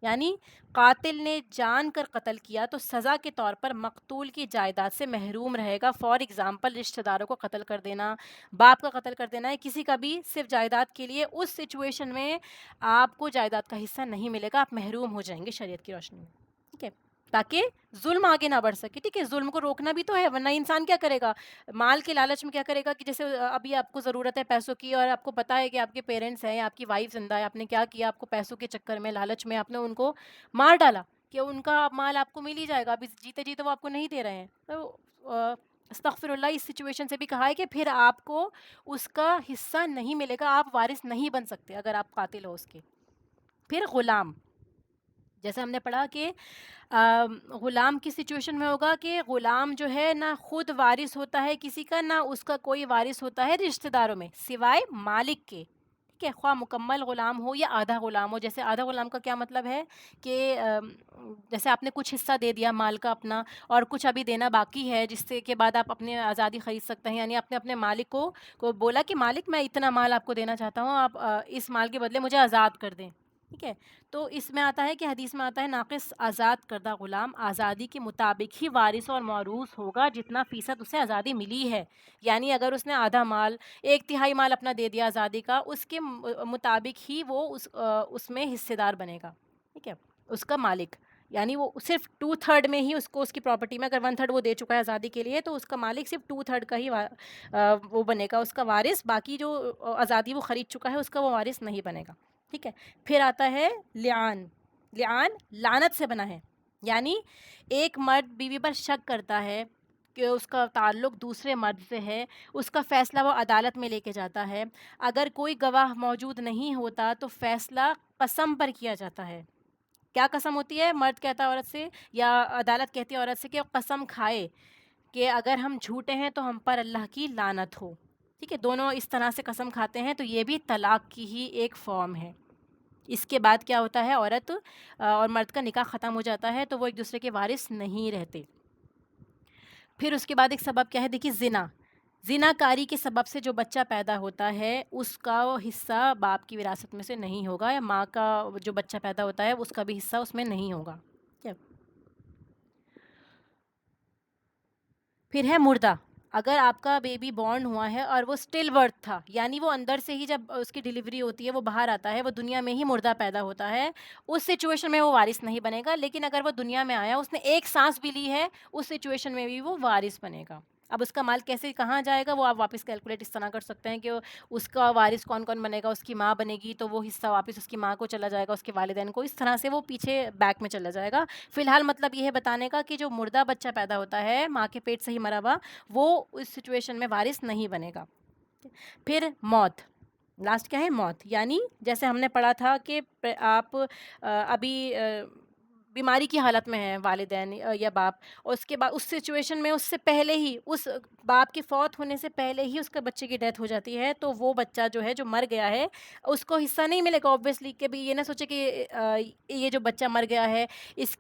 یعنی قاتل نے جان کر قتل کیا تو سزا کے طور پر مقتول کی جائیداد سے محروم رہے گا. فار ایگزامپل رشتہ داروں کو قتل کر دینا، باپ کا قتل کر دینا ہے کسی کا بھی صرف جائیداد کے لیے، اس سچویشن میں آپ کو جائیداد کا حصہ نہیں ملے گا، آپ محروم ہو جائیں گے شریعت کی روشنی میں. ٹھیک ہے. تاکہ ظلم آگے نہ بڑھ سکے. ٹھیک ہے. ظلم کو روکنا بھی تو ہے، ورنہ انسان کیا کرے گا؟ مال کے لالچ میں کیا کرے گا کہ جیسے ابھی آپ کو ضرورت ہے پیسوں کی اور آپ کو پتہ ہے کہ آپ کے پیرنٹس ہیں یا آپ کی وائف زندہ ہے، آپ نے کیا کیا؟ آپ کو پیسوں کے چکر میں، لالچ میں آپ نے ان کو مار ڈالا کہ ان کا مال آپ کو مل ہی جائے گا. ابھی جیتے جیتے وہ آپ کو نہیں دے رہے ہیں، تو استغفر اللہ، اس سچویشن سے بھی کہا ہے کہ پھر آپ کو اس کا حصہ نہیں ملے گا، آپ وارث نہیں بن سکتے اگر آپ قاتل ہو اس کے. پھر غلام، جیسے ہم نے پڑھا کہ غلام کی سچویشن میں ہوگا کہ غلام جو ہے نہ خود وارث ہوتا ہے کسی کا، نہ اس کا کوئی وارث ہوتا ہے رشتہ داروں میں سوائے مالک کے. ٹھیک ہے. خواہ مکمل غلام ہو یا آدھا غلام ہو. جیسے آدھا غلام کا کیا مطلب ہے کہ جیسے آپ نے کچھ حصہ دے دیا مال کا اپنا اور کچھ ابھی دینا باقی ہے، جس سے کے بعد آپ اپنی آزادی خرید سکتے ہیں. یعنی آپ نے اپنے مالک کو بولا کہ مالک میں اتنا مال آپ کو دینا چاہتا ہوں، آپ اس مال کے بدلے مجھے آزاد کر دیں. ٹھیک ہے. تو اس میں آتا ہے کہ حدیث میں آتا ہے ناقص آزاد کردہ غلام آزادی کے مطابق ہی وارث اور موروث ہوگا جتنا فیصد اسے آزادی ملی ہے. یعنی اگر اس نے آدھا مال، ایک تہائی مال اپنا دے دیا آزادی کا، اس کے مطابق ہی وہ اس میں حصے دار بنے گا. ٹھیک ہے. اس کا مالک، یعنی وہ صرف 2/3 میں ہی اس کو، اس کی پراپرٹی میں اگر 1/3 وہ دے چکا ہے آزادی کے لیے، تو اس کا مالک صرف 2/3 کا ہی وہ بنے گا اس کا وارث. باقی جو آزادی وہ خرید چکا ہے اس کا وہ وارث نہیں بنے گا. ٹھیک ہے. پھر آتا ہے لعان. لعان لعنت سے بنا ہے. یعنی ایک مرد بیوی پر شک کرتا ہے کہ اس کا تعلق دوسرے مرد سے ہے، اس کا فیصلہ وہ عدالت میں لے کے جاتا ہے. اگر کوئی گواہ موجود نہیں ہوتا تو فیصلہ قسم پر کیا جاتا ہے. کیا قسم ہوتی ہے؟ مرد کہتا ہے عورت سے یا عدالت کہتی ہے عورت سے کہ قسم کھائے کہ اگر ہم جھوٹے ہیں تو ہم پر اللہ کی لعنت ہو. ٹھیک ہے. دونوں اس طرح سے قسم کھاتے ہیں تو یہ بھی طلاق کی ہی ایک فارم ہے. اس کے بعد کیا ہوتا ہے؟ عورت اور مرد کا نکاح ختم ہو جاتا ہے تو وہ ایک دوسرے کے وارث نہیں رہتے. پھر اس کے بعد ایک سبب کیا ہے؟ دیکھیے زنا. زنا کاری کے سبب سے جو بچہ پیدا ہوتا ہے اس کا حصہ باپ کی وراثت میں سے نہیں ہوگا، یا ماں کا جو بچہ پیدا ہوتا ہے اس کا بھی حصہ اس میں نہیں ہوگا. پھر ہے مردہ. اگر آپ کا بیبی بورن ہوا ہے اور وہ اسٹل برتھ تھا، یعنی وہ اندر سے ہی جب اس کی ڈیلیوری ہوتی ہے وہ باہر آتا ہے، وہ دنیا میں ہی مردہ پیدا ہوتا ہے، اس سچویشن میں وہ وارث نہیں بنے گا. لیکن اگر وہ دنیا میں آیا، اس نے ایک سانس بھی لی ہے، اس سچویشن میں بھی وہ وارث بنے گا. اب اس کا مال کیسے کہاں جائے گا وہ آپ واپس کیلکولیٹ اس طرح کر سکتے ہیں کہ اس کا وارث کون کون بنے گا. اس کی ماں بنے گی تو وہ حصہ واپس اس کی ماں کو چلا جائے گا، اس کے والدین کو، اس طرح سے وہ پیچھے بیک میں چلا جائے گا. فی الحال مطلب یہ ہے بتانے کا کہ جو مردہ بچہ پیدا ہوتا ہے ماں کے پیٹ سے ہی مرا ہوا، وہ اس سچویشن میں وارث نہیں بنے گا. پھر موت. لاسٹ کیا ہے؟ موت. یعنی جیسے ہم نے پڑھا تھا کہ آپ ابھی بیماری کی حالت میں ہیں والدین یا باپ، اور اس کے بعد اس سچویشن میں اس سے پہلے ہی، اس باپ کے فوت ہونے سے پہلے ہی اس کا بچے کی ڈیتھ ہو جاتی ہے، تو وہ بچہ جو ہے جو مر گیا ہے اس کو حصہ نہیں ملے گا آبویسلی. کہ بھی یہ نہ سوچے کہ یہ جو بچہ مر گیا ہے اس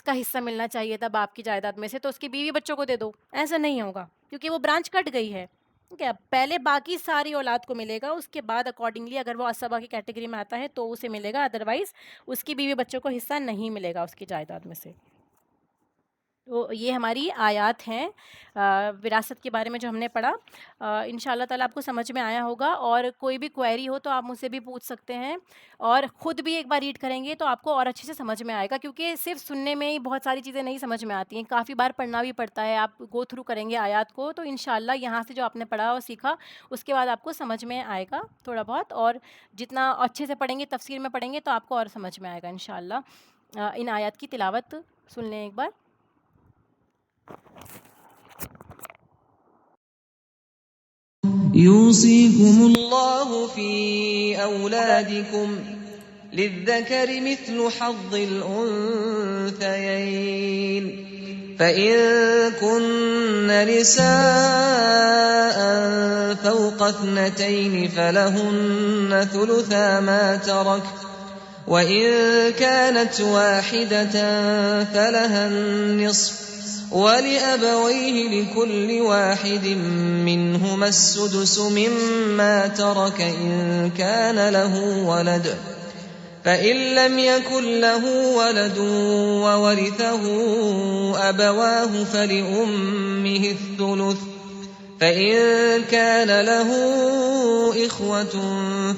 کا حصہ ملنا چاہیے تھا باپ کی جائیداد میں سے، تو اس کی بیوی بچوں کو دے دو. ایسا نہیں ہوگا کیونکہ وہ برانچ کٹ گئی ہے. ٹھیک ہے، پہلے باقی ساری اولاد کو ملے گا، اس کے بعد اکارڈنگلی اگر وہ اسبا کی کیٹیگری میں آتا ہے تو اسے ملے گا، ادروائز اس کی بیوی بچوں کو حصہ نہیں ملے گا اس کی جائیداد میں سے. تو یہ ہماری آیات ہیں وراثت کے بارے میں جو ہم نے پڑھا. ان شاء اللہ تعالیٰ آپ کو سمجھ میں آیا ہوگا، اور کوئی بھی کوئری ہو تو آپ مجھ سے بھی پوچھ سکتے ہیں، اور خود بھی ایک بار ریڈ کریں گے تو آپ کو اور اچھے سے سمجھ میں آئے گا، کیونکہ صرف سننے میں ہی بہت ساری چیزیں نہیں سمجھ میں آتی ہیں، کافی بار پڑھنا بھی پڑتا ہے. آپ گو تھرو کریں گے آیات کو تو ان شاء اللہ یہاں سے جو آپ نے پڑھا اور سیکھا اس کے بعد آپ کو سمجھ میں آئے گا تھوڑا بہت، اور جتنا اچھے سے پڑھیں گے تفسیر میں پڑھیں گے تو آپ کو اور سمجھ میں آئے گا ان شاء اللہ. ان آیات کی تلاوت سن لیں ایک بار. يوصيكم الله في أولادكم للذكر مثل حظ الأنثيين فإن كن نساء فوق 2 فلهن ثلثا ما ترك وإن كانت واحدة فلها النصف ولأبويه لكل واحد منهما السدس مما ترك إن كان له ولد فإن لم يكن له ولد وورثه أبواه فلأمه الثلث فإن كان له إخوة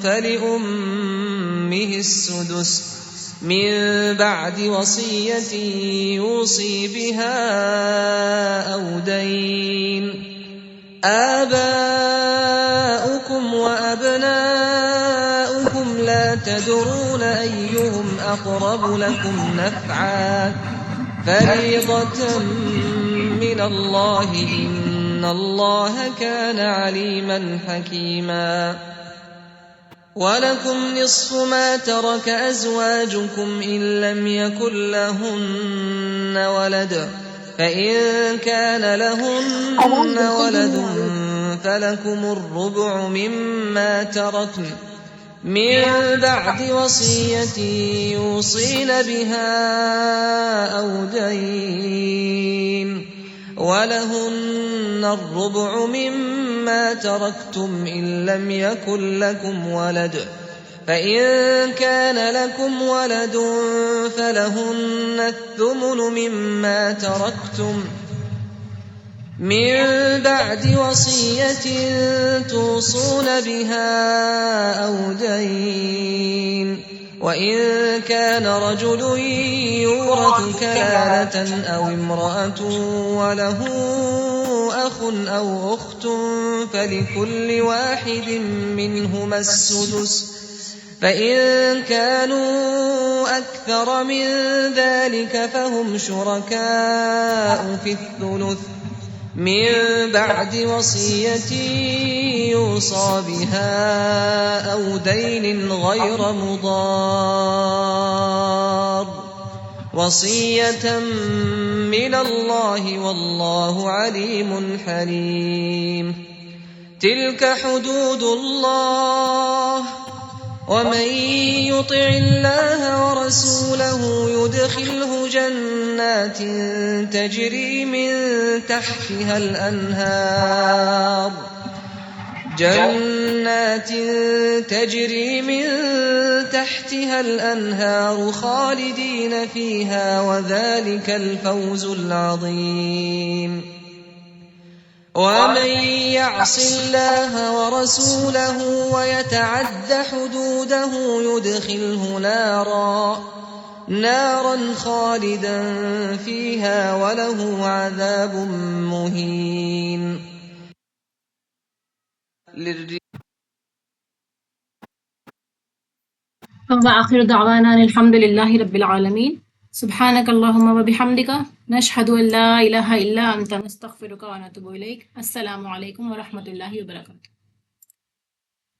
فلأمه السدس من بعد وصية يوصي بها أو دين. آباؤكم وأبناؤكم لا تدرون أيهم أقرب لكم نفعا فريضة من الله إن الله كان عليما حكيما. وَلَكُمْ نِصْفُ مَا تَرَكَ أَزْوَاجُكُمْ إِن لَّمْ يَكُن لَّهُنَّ وَلَدٌ فَإِن كَانَ لَهُنَّ وَلَدٌ فَلَكُمُ الرُّبُعُ مِمَّا تَرَكْنَ مِن بَعْدِ وَصِيَّةٍ يُوصِينَ بِهَا أَوْ دَيْنٍ وَلَهُنَّ الرُّبُعُ مِمَّا تَرَكْتُمْ إِن لَّمْ يَكُن لَّكُمْ وَلَدٌ فَإِن كَانَ لَكُمْ وَلَدٌ فَلَهُنَّ الثُّمُنُ مِمَّا تَرَكْتُم مِّن بَعْدِ وَصِيَّةٍ تُوصُونَ بِهَا أَوْ دَيْنٍ وَإِن كَانَ رَجُلٌ يُورَثُ كَلَالَةً أَوْ امْرَأَةٌ وَلَهُ أَخٌ أَوْ أُخْتٌ فَلِكُلِّ واحد منهما السُّدُسُ فَإِن كَانُوا أَكْثَرَ مِن ذَلِكَ فَهُمْ شُرَكَاءُ فِي الثُّلُثِ من بعد وصية يوصى بها أو دين غير مضار وصية من الله والله عليم حليم. تلك حدود الله ومن يطع الله ورسوله يدخله جنات تجري من تحتها الأنهار خالدين فيها وذلك الفوز العظيم. ومن يعص الله ورسوله ويتعد حدوده يدخله نارا خالدا فيها وله عذاب مهين. وآخر دعوانا الحمد لله رب العالمين. سبحانك اللهم وبحمدك نشهد أن لا إله إلا أنت نستغفرك ونتوب إليك. السلام عليكم ورحمة الله وبركاته.